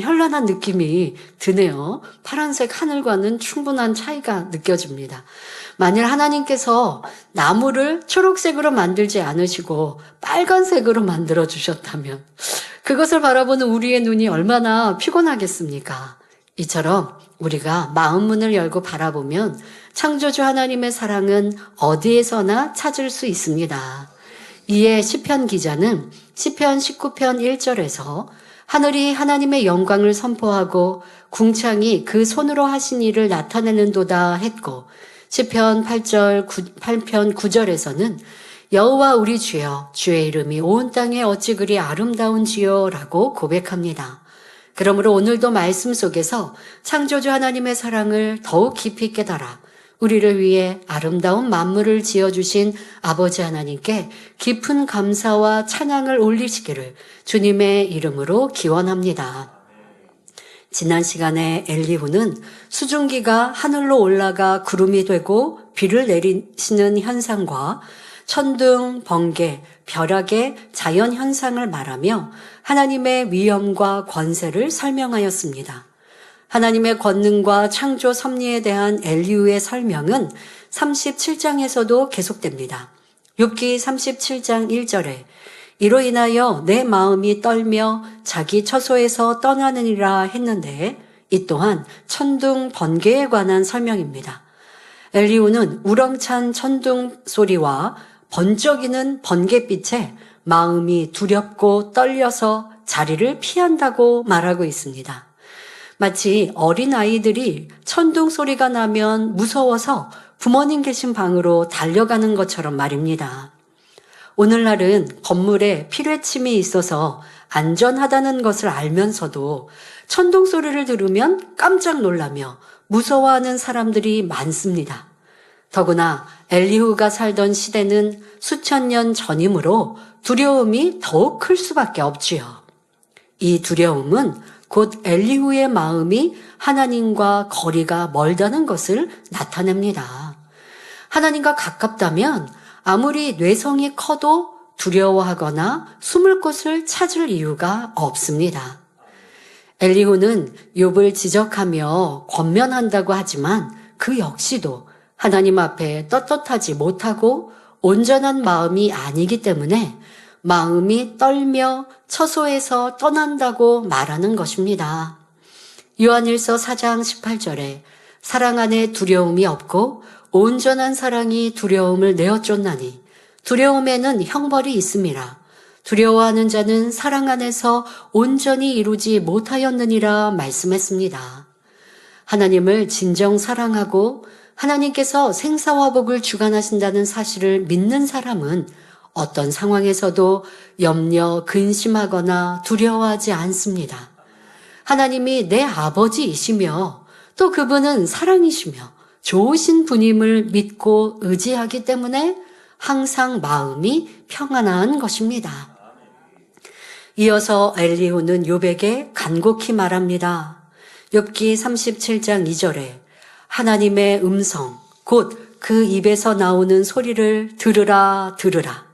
현란한 느낌이 드네요. 파란색 하늘과는 충분한 차이가 느껴집니다. 만일 하나님께서 나무를 초록색으로 만들지 않으시고 빨간색으로 만들어 주셨다면 그것을 바라보는 우리의 눈이 얼마나 피곤하겠습니까? 이처럼 우리가 마음 문을 열고 바라보면 창조주 하나님의 사랑은 어디에서나 찾을 수 있습니다. 이에 시편 기자는 시편 19편 1절에서 하늘이 하나님의 영광을 선포하고 궁창이 그 손으로 하신 일을 나타내는도다 했고 시편 8편 9절에서는 여호와 우리 주여 주의 이름이 온 땅에 어찌 그리 아름다운지요 라고 고백합니다. 그러므로 오늘도 말씀 속에서 창조주 하나님의 사랑을 더욱 깊이 깨달아 우리를 위해 아름다운 만물을 지어주신 아버지 하나님께 깊은 감사와 찬양을 올리시기를 주님의 이름으로 기원합니다. 지난 시간에 엘리후는 수증기가 하늘로 올라가 구름이 되고 비를 내리시는 현상과 천둥, 번개, 벼락의 자연 현상을 말하며 하나님의 위엄과 권세를 설명하였습니다. 하나님의 권능과 창조 섭리에 대한 엘리후의 설명은 37장에서도 계속됩니다. 욥기 37장 1절에 이로 인하여 내 마음이 떨며 자기 처소에서 떠나느니라 했는데 이 또한 천둥 번개에 관한 설명입니다. 엘리후는 우렁찬 천둥 소리와 번쩍이는 번갯빛에 마음이 두렵고 떨려서 자리를 피한다고 말하고 있습니다. 마치 어린아이들이 천둥 소리가 나면 무서워서 부모님 계신 방으로 달려가는 것처럼 말입니다. 오늘날은 건물에 피뢰침이 있어서 안전하다는 것을 알면서도 천둥 소리를 들으면 깜짝 놀라며 무서워하는 사람들이 많습니다. 더구나 엘리후가 살던 시대는 수천 년 전이므로 두려움이 더욱 클 수밖에 없지요. 이 두려움은 곧 엘리후의 마음이 하나님과 거리가 멀다는 것을 나타냅니다. 하나님과 가깝다면 아무리 뇌성이 커도 두려워하거나 숨을 곳을 찾을 이유가 없습니다. 엘리후는 욥을 지적하며 권면한다고 하지만 그 역시도 하나님 앞에 떳떳하지 못하고 온전한 마음이 아니기 때문에 마음이 떨며 처소에서 떠난다고 말하는 것입니다. 요한일서 4장 18절에 사랑 안에 두려움이 없고 온전한 사랑이 두려움을 내어 쫓나니 두려움에는 형벌이 있음이라. 두려워하는 자는 사랑 안에서 온전히 이루지 못하였느니라 말씀했습니다. 하나님을 진정 사랑하고 하나님께서 생사화복을 주관하신다는 사실을 믿는 사람은 어떤 상황에서도 염려, 근심하거나 두려워하지 않습니다. 하나님이 내 아버지이시며 또 그분은 사랑이시며 좋으신 분임을 믿고 의지하기 때문에 항상 마음이 평안한 것입니다. 이어서 엘리후는 욥에게 간곡히 말합니다. 욥기 37장 2절에 하나님의 음성, 곧 그 입에서 나오는 소리를 들으라 들으라.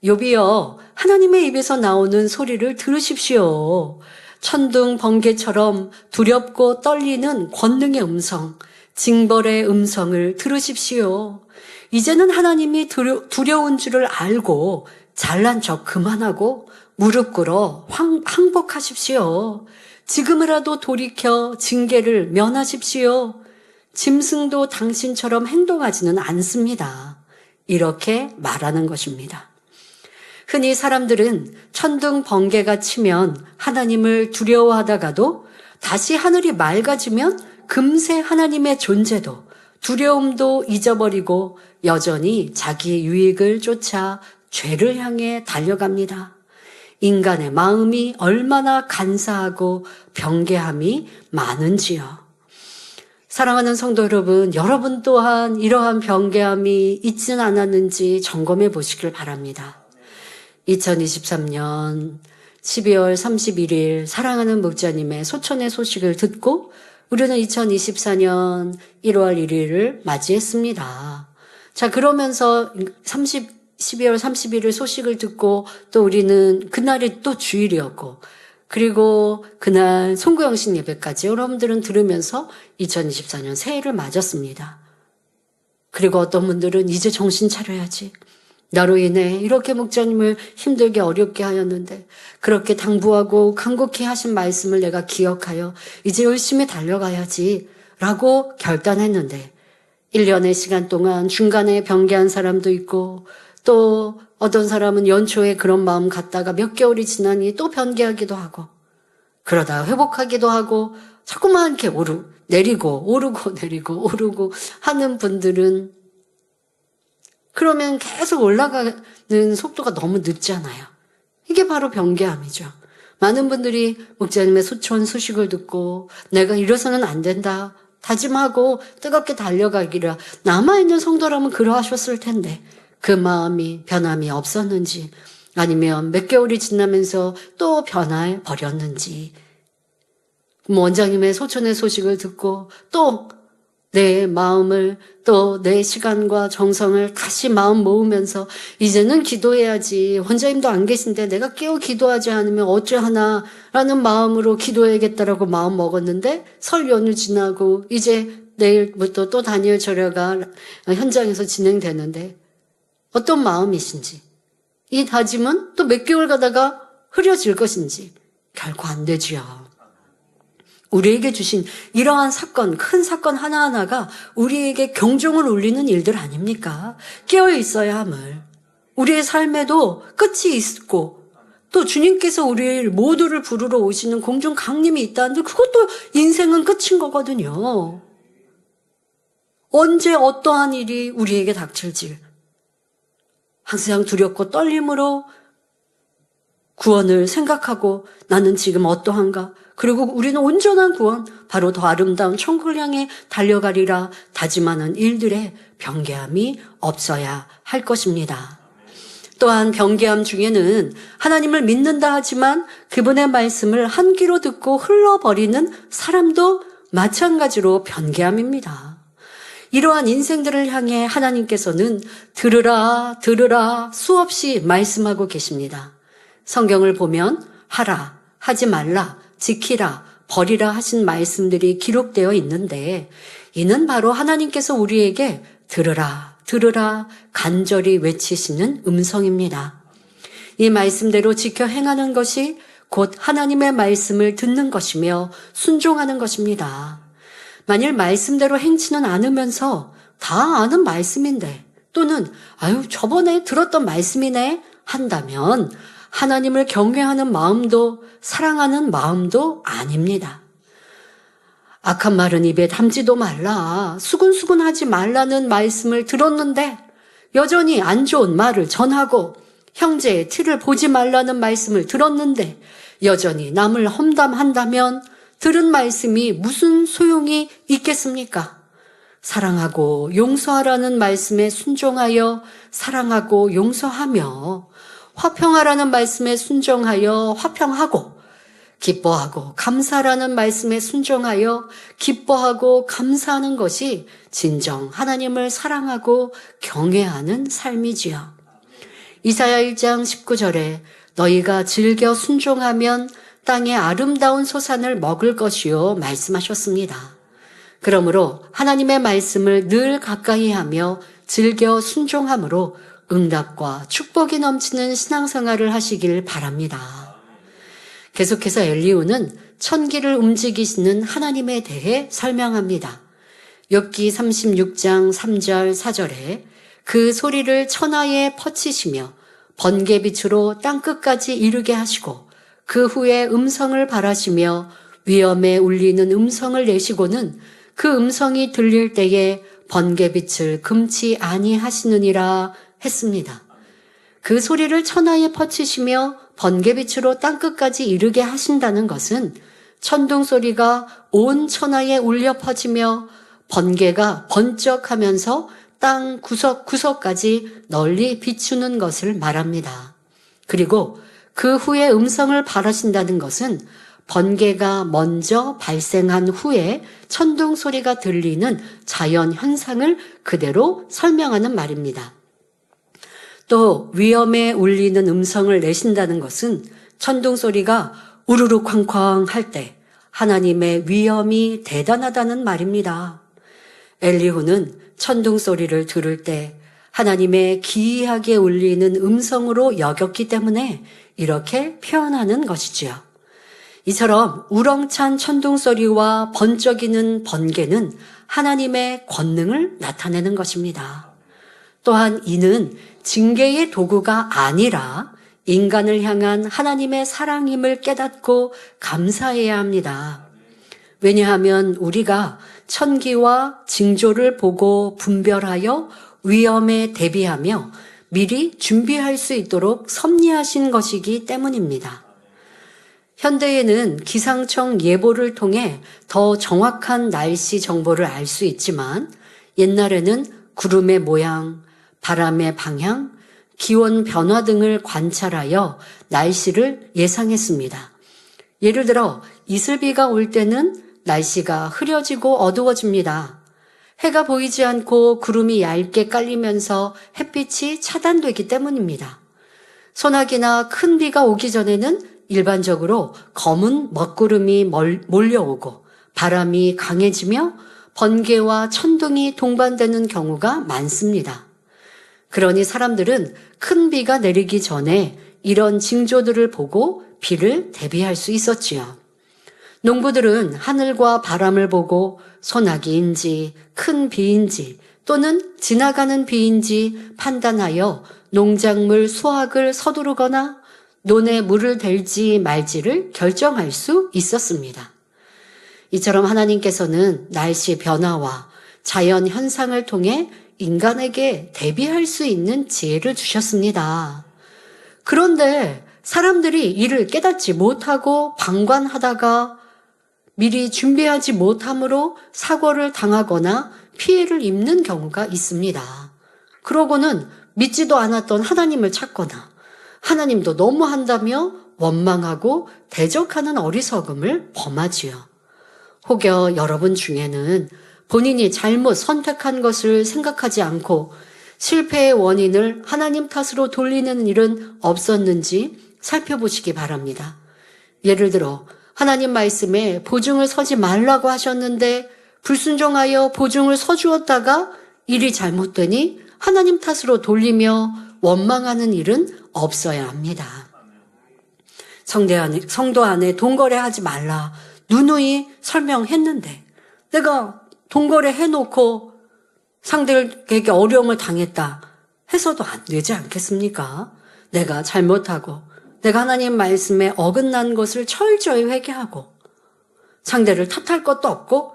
욥이여, 하나님의 입에서 나오는 소리를 들으십시오. 천둥 번개처럼 두렵고 떨리는 권능의 음성, 징벌의 음성을 들으십시오. 이제는 하나님이 두려운 줄을 알고 잘난 척 그만하고 무릎 꿇어 항복하십시오. 지금이라도 돌이켜 징계를 면하십시오. 짐승도 당신처럼 행동하지는 않습니다. 이렇게 말하는 것입니다. 흔히 사람들은 천둥 번개가 치면 하나님을 두려워하다가도 다시 하늘이 맑아지면 금세 하나님의 존재도 두려움도 잊어버리고 여전히 자기 유익을 쫓아 죄를 향해 달려갑니다. 인간의 마음이 얼마나 간사하고 병개함이 많은지요. 사랑하는 성도 여러분, 여러분 또한 이러한 병개함이 있지는 않았는지 점검해 보시길 바랍니다. 2023년 12월 31일 사랑하는 목자님의 소천의 소식을 듣고 우리는 2024년 1월 1일을 맞이했습니다. 자, 그러면서 12월 31일 소식을 듣고 또 우리는 그날이 또 주일이었고 그리고 그날 송구영신 예배까지 여러분들은 들으면서 2024년 새해를 맞았습니다. 그리고 어떤 분들은 이제 정신 차려야지. 나로 인해 이렇게 목자님을 힘들게 어렵게 하였는데 그렇게 당부하고 간곡히 하신 말씀을 내가 기억하여 이제 열심히 달려가야지 라고 결단했는데 1년의 시간 동안 중간에 변개한 사람도 있고 또 어떤 사람은 연초에 그런 마음 갖다가 몇 개월이 지나니 또 변개하기도 하고 그러다가 회복하기도 하고 자꾸만 이렇게 내리고 오르고 내리고 오르고 하는 분들은 그러면 계속 올라가는 속도가 너무 늦잖아요. 이게 바로 변개함이죠. 많은 분들이 목자님의 소천 소식을 듣고 내가 이래서는 안 된다 다짐하고 뜨겁게 달려가기라. 남아있는 성도라면 그러하셨을 텐데 그 마음이 변함이 없었는지, 아니면 몇 개월이 지나면서 또 변해 버렸는지, 원장님의 소천의 소식을 듣고 또 내 마음을, 또 내 시간과 정성을 다시 마음 모으면서 이제는 기도해야지, 원장님도 안 계신데 내가 깨어 기도하지 않으면 어찌하나 라는 마음으로 기도해야겠다라고 마음 먹었는데, 설 연휴 지나고 이제 내일부터 또 다니엘 절야가 현장에서 진행되는데 어떤 마음이신지, 이 다짐은 또 몇 개월 가다가 흐려질 것인지 결코 안 되지요. 우리에게 주신 이러한 사건, 큰 사건 하나하나가 우리에게 경종을 울리는 일들 아닙니까? 깨어 있어야 함을. 우리의 삶에도 끝이 있고, 또 주님께서 우리 모두를 부르러 오시는 공중 강림이 있다는데 그것도 인생은 끝인 거거든요. 언제 어떠한 일이 우리에게 닥칠지 항상 두렵고 떨림으로 구원을 생각하고, 나는 지금 어떠한가? 그리고 우리는 온전한 구원, 바로 더 아름다운 천국을 향해 달려가리라 다짐하는 일들에 변개함이 없어야 할 것입니다. 또한 변개함 중에는 하나님을 믿는다 하지만 그분의 말씀을 한 귀로 듣고 흘러버리는 사람도 마찬가지로 변개함입니다. 이러한 인생들을 향해 하나님께서는 들으라 들으라 수없이 말씀하고 계십니다. 성경을 보면 하라, 하지 말라, 지키라, 버리라 하신 말씀들이 기록되어 있는데, 이는 바로 하나님께서 우리에게 들으라, 들으라 간절히 외치시는 음성입니다. 이 말씀대로 지켜 행하는 것이 곧 하나님의 말씀을 듣는 것이며 순종하는 것입니다. 만일 말씀대로 행치는 않으면서 다 아는 말씀인데, 또는 저번에 들었던 말씀이네 한다면 하나님을 경외하는 마음도 사랑하는 마음도 아닙니다. 악한 말은 입에 담지도 말라, 수근수근하지 말라는 말씀을 들었는데 여전히 안 좋은 말을 전하고, 형제의 티를 보지 말라는 말씀을 들었는데 여전히 남을 험담한다면 들은 말씀이 무슨 소용이 있겠습니까? 사랑하고 용서하라는 말씀에 순종하여 사랑하고 용서하며, 화평하라는 말씀에 순종하여 화평하고, 기뻐하고 감사라는 말씀에 순종하여 기뻐하고 감사하는 것이 진정 하나님을 사랑하고 경외하는 삶이지요. 이사야 1장 19절에 너희가 즐겨 순종하면 땅의 아름다운 소산을 먹을 것이요 말씀하셨습니다. 그러므로 하나님의 말씀을 늘 가까이 하며 즐겨 순종함으로 응답과 축복이 넘치는 신앙생활을 하시길 바랍니다. 계속해서 엘리후는 천기를 움직이시는 하나님에 대해 설명합니다. 욥기 36장 3절 4절에 그 소리를 천하에 퍼치시며 번개빛으로 땅끝까지 이르게 하시고, 그 후에 음성을 발하시며 위엄에 울리는 음성을 내시고는 그 음성이 들릴 때에 번개빛을 금치 아니하시느니라 했습니다. 그 소리를 천하에 퍼치시며 번개빛으로 땅끝까지 이르게 하신다는 것은 천둥 소리가 온 천하에 울려 퍼지며 번개가 번쩍하면서 땅 구석구석까지 널리 비추는 것을 말합니다. 그리고 그 후에 음성을 발하신다는 것은 번개가 먼저 발생한 후에 천둥 소리가 들리는 자연 현상을 그대로 설명하는 말입니다. 또 위엄에 울리는 음성을 내신다는 것은 천둥 소리가 우르르 쾅쾅 할 때 하나님의 위엄이 대단하다는 말입니다. 엘리후는 천둥 소리를 들을 때 하나님의 기이하게 울리는 음성으로 여겼기 때문에 이렇게 표현하는 것이지요. 이처럼 우렁찬 천둥 소리와 번쩍이는 번개는 하나님의 권능을 나타내는 것입니다. 또한 이는 징계의 도구가 아니라 인간을 향한 하나님의 사랑임을 깨닫고 감사해야 합니다. 왜냐하면 우리가 천기와 징조를 보고 분별하여 위험에 대비하며 미리 준비할 수 있도록 섭리하신 것이기 때문입니다. 현대에는 기상청 예보를 통해 더 정확한 날씨 정보를 알 수 있지만 옛날에는 구름의 모양, 바람의 방향, 기온 변화 등을 관찰하여 날씨를 예상했습니다. 예를 들어 이슬비가 올 때는 날씨가 흐려지고 어두워집니다. 해가 보이지 않고 구름이 얇게 깔리면서 햇빛이 차단되기 때문입니다. 소나기나 큰 비가 오기 전에는 일반적으로 검은 먹구름이 몰려오고 바람이 강해지며 번개와 천둥이 동반되는 경우가 많습니다. 그러니 사람들은 큰 비가 내리기 전에 이런 징조들을 보고 비를 대비할 수 있었지요. 농부들은 하늘과 바람을 보고 소나기인지 큰 비인지 또는 지나가는 비인지 판단하여 농작물 수확을 서두르거나 논에 물을 댈지 말지를 결정할 수 있었습니다. 이처럼 하나님께서는 날씨 변화와 자연 현상을 통해 인간에게 대비할 수 있는 지혜를 주셨습니다. 그런데 사람들이 이를 깨닫지 못하고 방관하다가 미리 준비하지 못함으로 사고를 당하거나 피해를 입는 경우가 있습니다. 그러고는 믿지도 않았던 하나님을 찾거나 하나님도 너무한다며 원망하고 대적하는 어리석음을 범하지요. 혹여 여러분 중에는 본인이 잘못 선택한 것을 생각하지 않고 실패의 원인을 하나님 탓으로 돌리는 일은 없었는지 살펴보시기 바랍니다. 예를 들어 하나님 말씀에 보증을 서지 말라고 하셨는데 불순종하여 보증을 서주었다가 일이 잘못되니 하나님 탓으로 돌리며 원망하는 일은 없어야 합니다. 성도 안에 돈거래하지 말라 누누이 설명했는데 내가 돈거래 해놓고 상대에게 어려움을 당했다 해서도 안 되지 않겠습니까? 내가 잘못하고 내가 하나님 말씀에 어긋난 것을 철저히 회개하고 상대를 탓할 것도 없고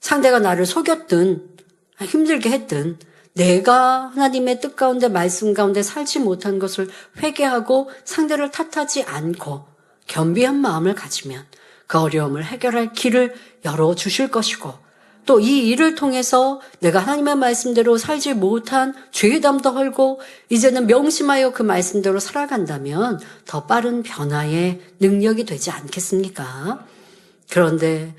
상대가 나를 속였든 힘들게 했든 내가 하나님의 뜻 가운데 말씀 가운데 살지 못한 것을 회개하고 상대를 탓하지 않고 겸비한 마음을 가지면 그 어려움을 해결할 길을 열어주실 것이고 또 이 일을 통해서 내가 하나님의 말씀대로 살지 못한 죄담도 헐고 이제는 명심하여 그 말씀대로 살아간다면 더 빠른 변화의 능력이 되지 않겠습니까? 그런데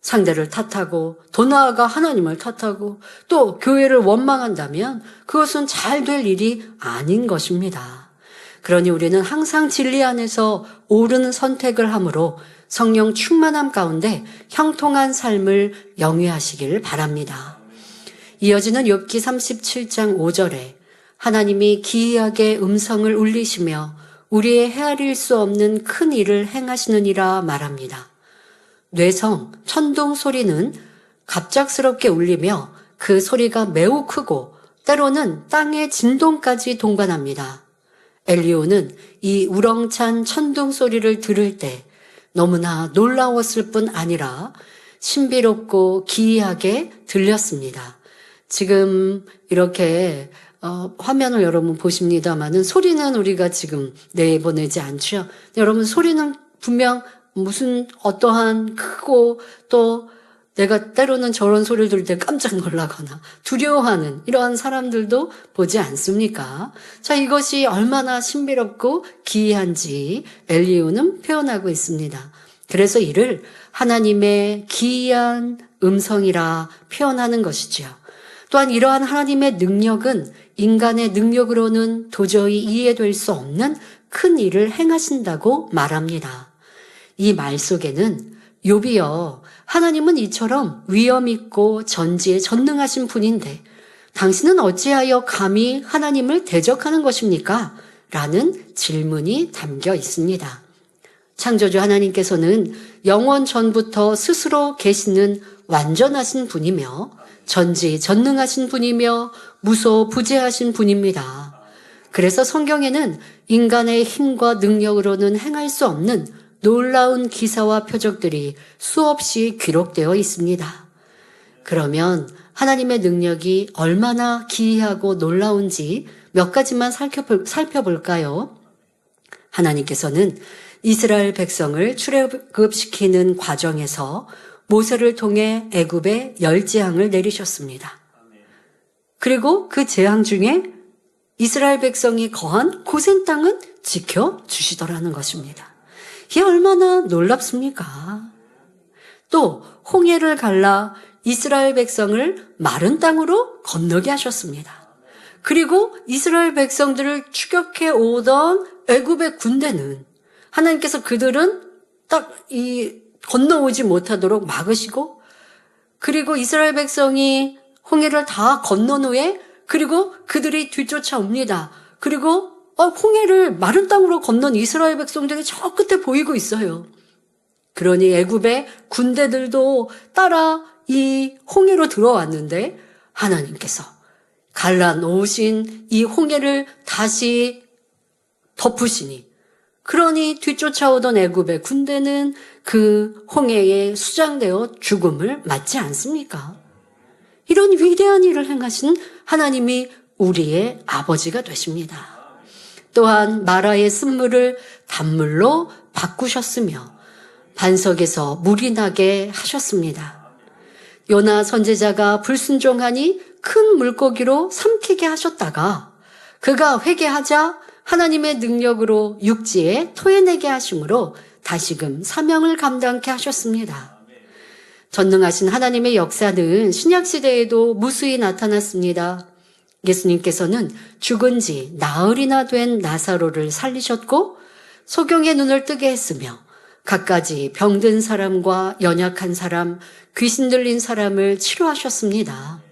상대를 탓하고 더 나아가 하나님을 탓하고 또 교회를 원망한다면 그것은 잘 될 일이 아닌 것입니다. 그러니 우리는 항상 진리 안에서 옳은 선택을 함으로 성령 충만함 가운데 형통한 삶을 영위하시길 바랍니다. 이어지는 욥기 37장 5절에 하나님이 기이하게 음성을 울리시며 우리의 헤아릴 수 없는 큰 일을 행하시느니라 말합니다. 뇌성, 천둥 소리는 갑작스럽게 울리며 그 소리가 매우 크고 때로는 땅의 진동까지 동반합니다. 엘리오는 이 우렁찬 천둥 소리를 들을 때 너무나 놀라웠을 뿐 아니라 신비롭고 기이하게 들렸습니다. 지금 이렇게 화면을 여러분 보십니다만은 소리는 우리가 지금 내보내지 않죠. 여러분 소리는 분명 무슨 어떠한 크고 또 내가 때로는 저런 소리를 들을 때 깜짝 놀라거나 두려워하는 이러한 사람들도 보지 않습니까? 자, 이것이 얼마나 신비롭고 기이한지 엘리후는 표현하고 있습니다. 그래서 이를 하나님의 기이한 음성이라 표현하는 것이지요. 또한 이러한 하나님의 능력은 인간의 능력으로는 도저히 이해될 수 없는 큰 일을 행하신다고 말합니다. 이 말 속에는 욥이여 하나님은 이처럼 위엄 있고 전지에 전능하신 분인데 당신은 어찌하여 감히 하나님을 대적하는 것입니까? 라는 질문이 담겨 있습니다. 창조주 하나님께서는 영원 전부터 스스로 계시는 완전하신 분이며 전지 전능하신 분이며 무소부재하신 분입니다. 그래서 성경에는 인간의 힘과 능력으로는 행할 수 없는 놀라운 기사와 표적들이 수없이 기록되어 있습니다. 그러면 하나님의 능력이 얼마나 기이하고 놀라운지 몇 가지만 살펴볼까요? 하나님께서는 이스라엘 백성을 출애굽시키는 과정에서 모세를 통해 애굽에 10재앙을 내리셨습니다. 그리고 그 재앙 중에 이스라엘 백성이 거한 고센 땅은 지켜주시더라는 것입니다. 이게 얼마나 놀랍습니까? 또 홍해를 갈라 이스라엘 백성을 마른 땅으로 건너게 하셨습니다. 그리고 이스라엘 백성들을 추격해 오던 애굽의 군대는 하나님께서 그들은 딱 건너오지 못하도록 막으시고, 그리고 이스라엘 백성이 홍해를 다 건넌 후에 그리고 그들이 뒤쫓아옵니다. 그리고 홍해를 마른 땅으로 건넌 이스라엘 백성들이 저 끝에 보이고 있어요. 그러니 애굽의 군대들도 따라 이 홍해로 들어왔는데 하나님께서 갈라놓으신 이 홍해를 다시 덮으시니, 그러니 뒤쫓아오던 애굽의 군대는 그 홍해에 수장되어 죽음을 맞지 않습니까? 이런 위대한 일을 행하신 하나님이 우리의 아버지가 되십니다. 또한 마라의 쓴물을 단물로 바꾸셨으며 반석에서 물이 나게 하셨습니다. 요나 선지자가 불순종하니 큰 물고기로 삼키게 하셨다가 그가 회개하자 하나님의 능력으로 육지에 토해내게 하심으로 다시금 사명을 감당케 하셨습니다. 전능하신 하나님의 역사는 신약시대에도 무수히 나타났습니다. 예수님께서는 죽은 지 나흘이나 된 나사로를 살리셨고 소경의 눈을 뜨게 했으며 갖가지 병든 사람과 연약한 사람, 귀신 들린 사람을 치료하셨습니다.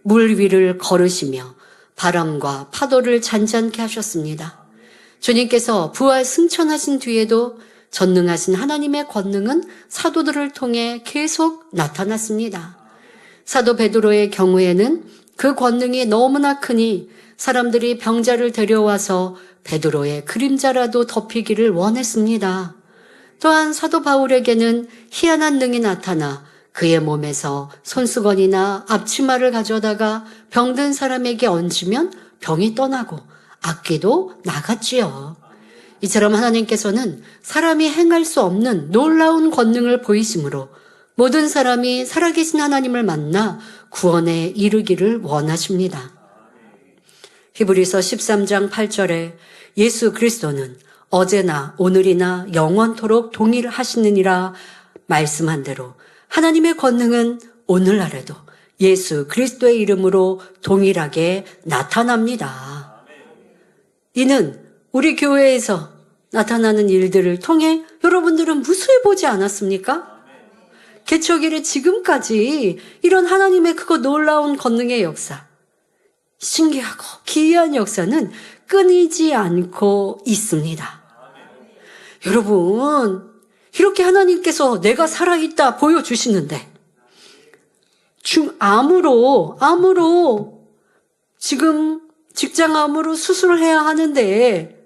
물 위를 걸으시며 바람과 파도를 잔잔케 하셨습니다. 주님께서 부활 승천하신 뒤에도 전능하신 하나님의 권능은 사도들을 통해 계속 나타났습니다. 사도 베드로의 경우에는 그 권능이 너무나 크니 사람들이 병자를 데려와서 베드로의 그림자라도 덮이기를 원했습니다. 또한 사도 바울에게는 희한한 능이 나타나 그의 몸에서 손수건이나 앞치마를 가져다가 병든 사람에게 얹으면 병이 떠나고 악귀도 나갔지요. 이처럼 하나님께서는 사람이 행할 수 없는 놀라운 권능을 보이심으로 모든 사람이 살아계신 하나님을 만나 구원에 이르기를 원하십니다. 히브리서 13장 8절에 예수 그리스도는 어제나 오늘이나 영원토록 동일하시느니라 말씀한 대로 하나님의 권능은 오늘날에도 예수 그리스도의 이름으로 동일하게 나타납니다. 이는 우리 교회에서 나타나는 일들을 통해 여러분들은 무수히 보지 않았습니까? 개척 이래 지금까지 이런 하나님의 크고 놀라운 권능의 역사, 신기하고 기이한 역사는 끊이지 않고 있습니다. 여러분, 이렇게 하나님께서 내가 살아있다 보여주시는데 암으로 지금 직장암으로 수술을 해야 하는데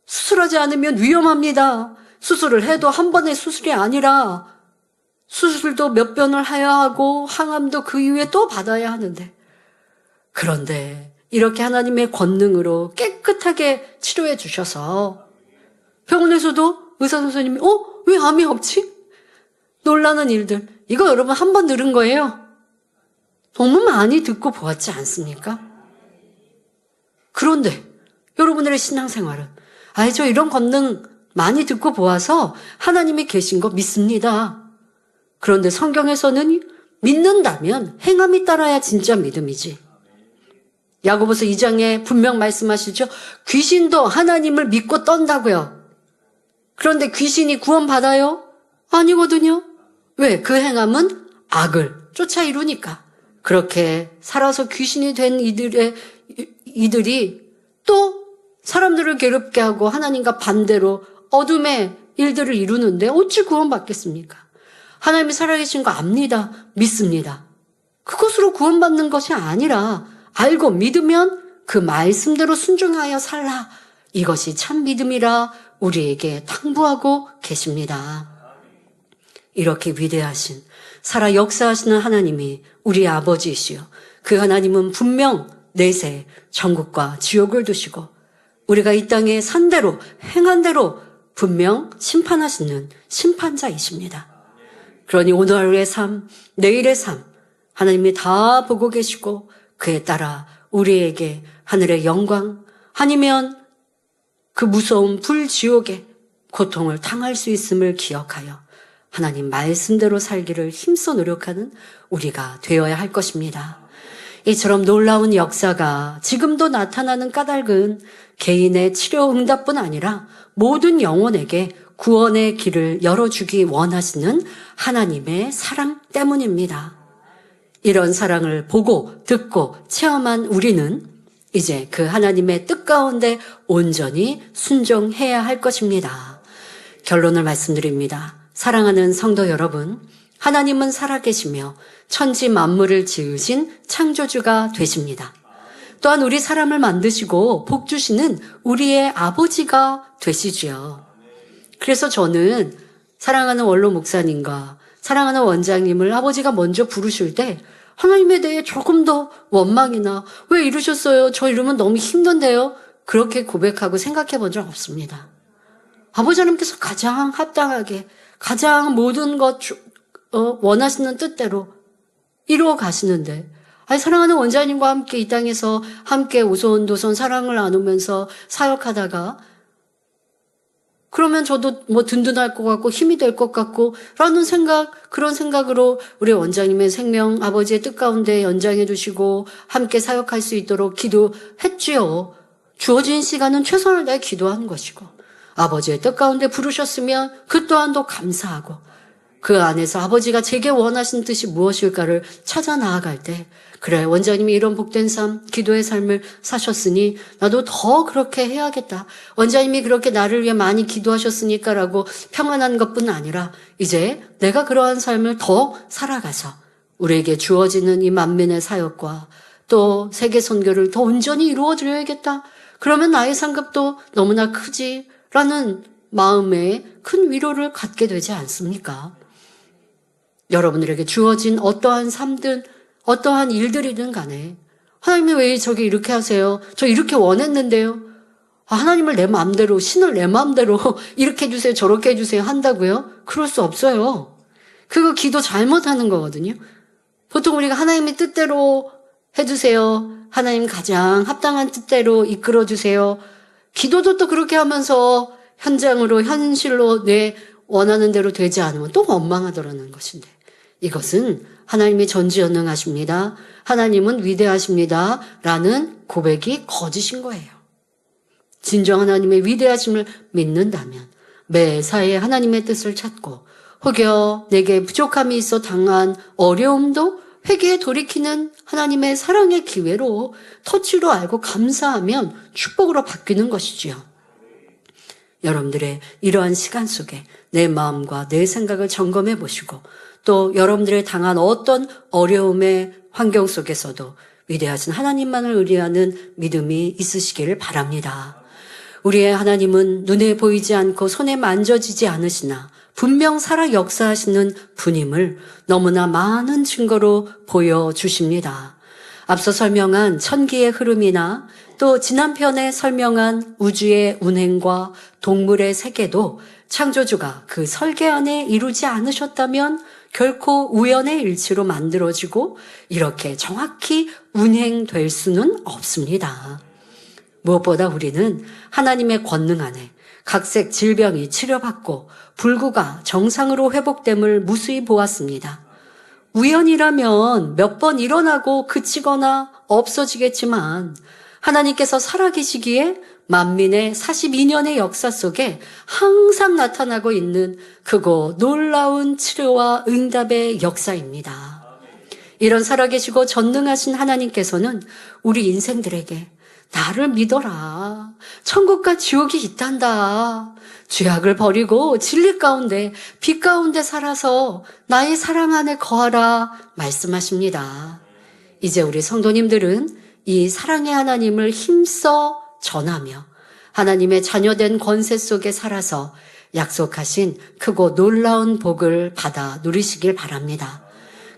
수술하지 않으면 위험합니다. 수술을 해도 한 번의 수술이 아니라 수술도 몇 번을 해야 하고 항암도 그 이후에 또 받아야 하는데, 그런데 이렇게 하나님의 권능으로 깨끗하게 치료해 주셔서 병원에서도 의사 선생님이 왜 암이 없지? 놀라는 일들, 이거 여러분 한 번 들은 거예요. 너무 많이 듣고 보았지 않습니까? 그런데 여러분들의 신앙생활은 저 이런 권능 많이 듣고 보아서 하나님이 계신 거 믿습니다. 그런데 성경에서는 믿는다면 행함이 따라야 진짜 믿음이지. 야고보서 2장에 분명 말씀하시죠. 귀신도 하나님을 믿고 떤다고요. 그런데 귀신이 구원받아요? 아니거든요. 왜? 그 행함은 악을 쫓아 이루니까. 그렇게 살아서 귀신이 된 이들이 또 사람들을 괴롭게 하고 하나님과 반대로 어둠의 일들을 이루는데 어찌 구원받겠습니까? 하나님이 살아계신 거 압니다. 믿습니다. 그것으로 구원받는 것이 아니라 알고 믿으면 그 말씀대로 순종하여 살라. 이것이 참 믿음이라 우리에게 당부하고 계십니다. 이렇게 위대하신 살아 역사하시는 하나님이 우리 아버지이시요. 그 하나님은 분명 내세 천국과 지옥을 두시고 우리가 이 땅에 산 대로 행한 대로 분명 심판하시는 심판자이십니다. 그러니 오늘의 삶, 내일의 삶, 하나님이 다 보고 계시고 그에 따라 우리에게 하늘의 영광, 아니면 그 무서운 불지옥의 고통을 당할 수 있음을 기억하여 하나님 말씀대로 살기를 힘써 노력하는 우리가 되어야 할 것입니다. 이처럼 놀라운 역사가 지금도 나타나는 까닭은 개인의 치료 응답뿐 아니라 모든 영혼에게 구원의 길을 열어주기 원하시는 하나님의 사랑 때문입니다. 이런 사랑을 보고 듣고 체험한 우리는 이제 그 하나님의 뜻 가운데 온전히 순종해야 할 것입니다. 결론을 말씀드립니다. 사랑하는 성도 여러분, 하나님은 살아계시며 천지 만물을 지으신 창조주가 되십니다. 또한 우리 사람을 만드시고 복 주시는 우리의 아버지가 되시지요. 그래서 저는 사랑하는 원로 목사님과 사랑하는 원장님을 아버지가 먼저 부르실 때 하나님에 대해 조금 더 원망이나 왜 이러셨어요? 저 이러면 너무 힘든데요? 그렇게 고백하고 생각해 본 적 없습니다. 아버지 하나님께서 가장 합당하게 가장 모든 것 원하시는 뜻대로 이루어 가시는데 사랑하는 원장님과 함께 이 땅에서 함께 오손도손 사랑을 나누면서 사역하다가 그러면 저도 뭐 든든할 것 같고 힘이 될 것 같고 라는 생각, 그런 생각으로 우리 원장님의 생명 아버지의 뜻 가운데 연장해 주시고 함께 사역할 수 있도록 기도했지요. 주어진 시간은 최선을 다해 기도하는 것이고 아버지의 뜻 가운데 부르셨으면 그 또한도 감사하고 그 안에서 아버지가 제게 원하신 뜻이 무엇일까를 찾아 나아갈 때 그래 원장님이 이런 복된 삶, 기도의 삶을 사셨으니 나도 더 그렇게 해야겠다. 원장님이 그렇게 나를 위해 많이 기도하셨으니까라고 평안한 것뿐 아니라 이제 내가 그러한 삶을 더 살아가서 우리에게 주어지는 이 만민의 사역과 또 세계 선교를 더 온전히 이루어드려야겠다. 그러면 나의 상급도 너무나 크지라는 마음에 큰 위로를 갖게 되지 않습니까? 여러분들에게 주어진 어떠한 삶든 어떠한 일들이든 간에 하나님이 왜 저기 이렇게 하세요? 저 이렇게 원했는데요. 하나님을 내 마음대로 신을 내 마음대로 이렇게 해주세요 저렇게 해주세요 한다고요? 그럴 수 없어요. 그거 기도 잘못하는 거거든요. 보통 우리가 하나님의 뜻대로 해주세요. 하나님 가장 합당한 뜻대로 이끌어주세요. 기도도 또 그렇게 하면서 현장으로 현실로 내 원하는 대로 되지 않으면 또 원망하더라는 것인데 이것은 하나님이 전지전능하십니다. 하나님은 위대하십니다. 라는 고백이 거짓인 거예요. 진정 하나님의 위대하심을 믿는다면 매사에 하나님의 뜻을 찾고 혹여 내게 부족함이 있어 당한 어려움도 회개에 돌이키는 하나님의 사랑의 기회로 터치로 알고 감사하면 축복으로 바뀌는 것이지요. 여러분들의 이러한 시간 속에 내 마음과 내 생각을 점검해 보시고 또 여러분들이 당한 어떤 어려움의 환경 속에서도 위대하신 하나님만을 의뢰하는 믿음이 있으시기를 바랍니다. 우리의 하나님은 눈에 보이지 않고 손에 만져지지 않으시나 분명 살아 역사하시는 분임을 너무나 많은 증거로 보여주십니다. 앞서 설명한 천기의 흐름이나 또 지난 편에 설명한 우주의 운행과 동물의 세계도 창조주가 그 설계 안에 이루지 않으셨다면 결코 우연의 일치로 만들어지고 이렇게 정확히 운행될 수는 없습니다. 무엇보다 우리는 하나님의 권능 안에 각색 질병이 치료받고 불구가 정상으로 회복됨을 무수히 보았습니다. 우연이라면 몇 번 일어나고 그치거나 없어지겠지만 하나님께서 살아계시기에 만민의 42년의 역사 속에 항상 나타나고 있는 크고 놀라운 치료와 응답의 역사입니다. 이런 살아계시고 전능하신 하나님께서는 우리 인생들에게 나를 믿어라. 천국과 지옥이 있단다. 죄악을 버리고 진리 가운데 빛 가운데 살아서 나의 사랑 안에 거하라 말씀하십니다. 이제 우리 성도님들은 이 사랑의 하나님을 힘써 전하며 하나님의 자녀된 권세 속에 살아서 약속하신 크고 놀라운 복을 받아 누리시길 바랍니다.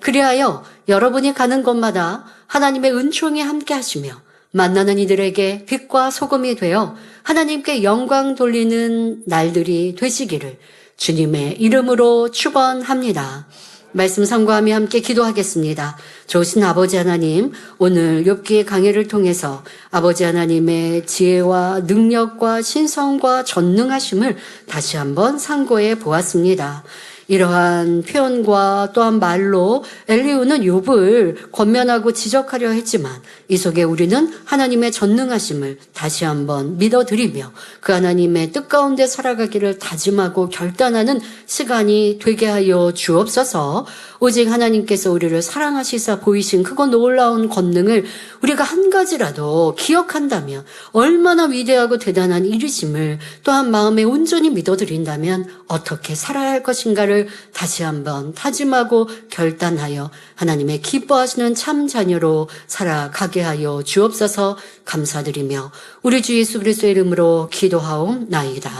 그리하여 여러분이 가는 곳마다 하나님의 은총이 함께 하시며 만나는 이들에게 빛과 소금이 되어 하나님께 영광 돌리는 날들이 되시기를 주님의 이름으로 축원합니다. 말씀 상고하며 함께 기도하겠습니다. 좋으신 아버지 하나님, 오늘 욥기의 강해를 통해서 아버지 하나님의 지혜와 능력과 신성과 전능하심을 다시 한번 상고해 보았습니다. 이러한 표현과 또한 말로 엘리후는 욥을 권면하고 지적하려 했지만 이 속에 우리는 하나님의 전능하심을 다시 한번 믿어드리며 그 하나님의 뜻 가운데 살아가기를 다짐하고 결단하는 시간이 되게 하여 주옵소서. 오직 하나님께서 우리를 사랑하시사 보이신 그거 놀라운 권능을 우리가 한 가지라도 기억한다면, 얼마나 위대하고 대단한 일이심을 또한 마음에 온전히 믿어드린다면 어떻게 살아야 할 것인가를 다시 한번 다짐하고 결단하여 하나님의 기뻐하시는 참 자녀로 살아가게 하여 주옵소서. 감사드리며 우리 주 예수 그리스도의 이름으로 기도하옵나이다.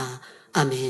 아멘.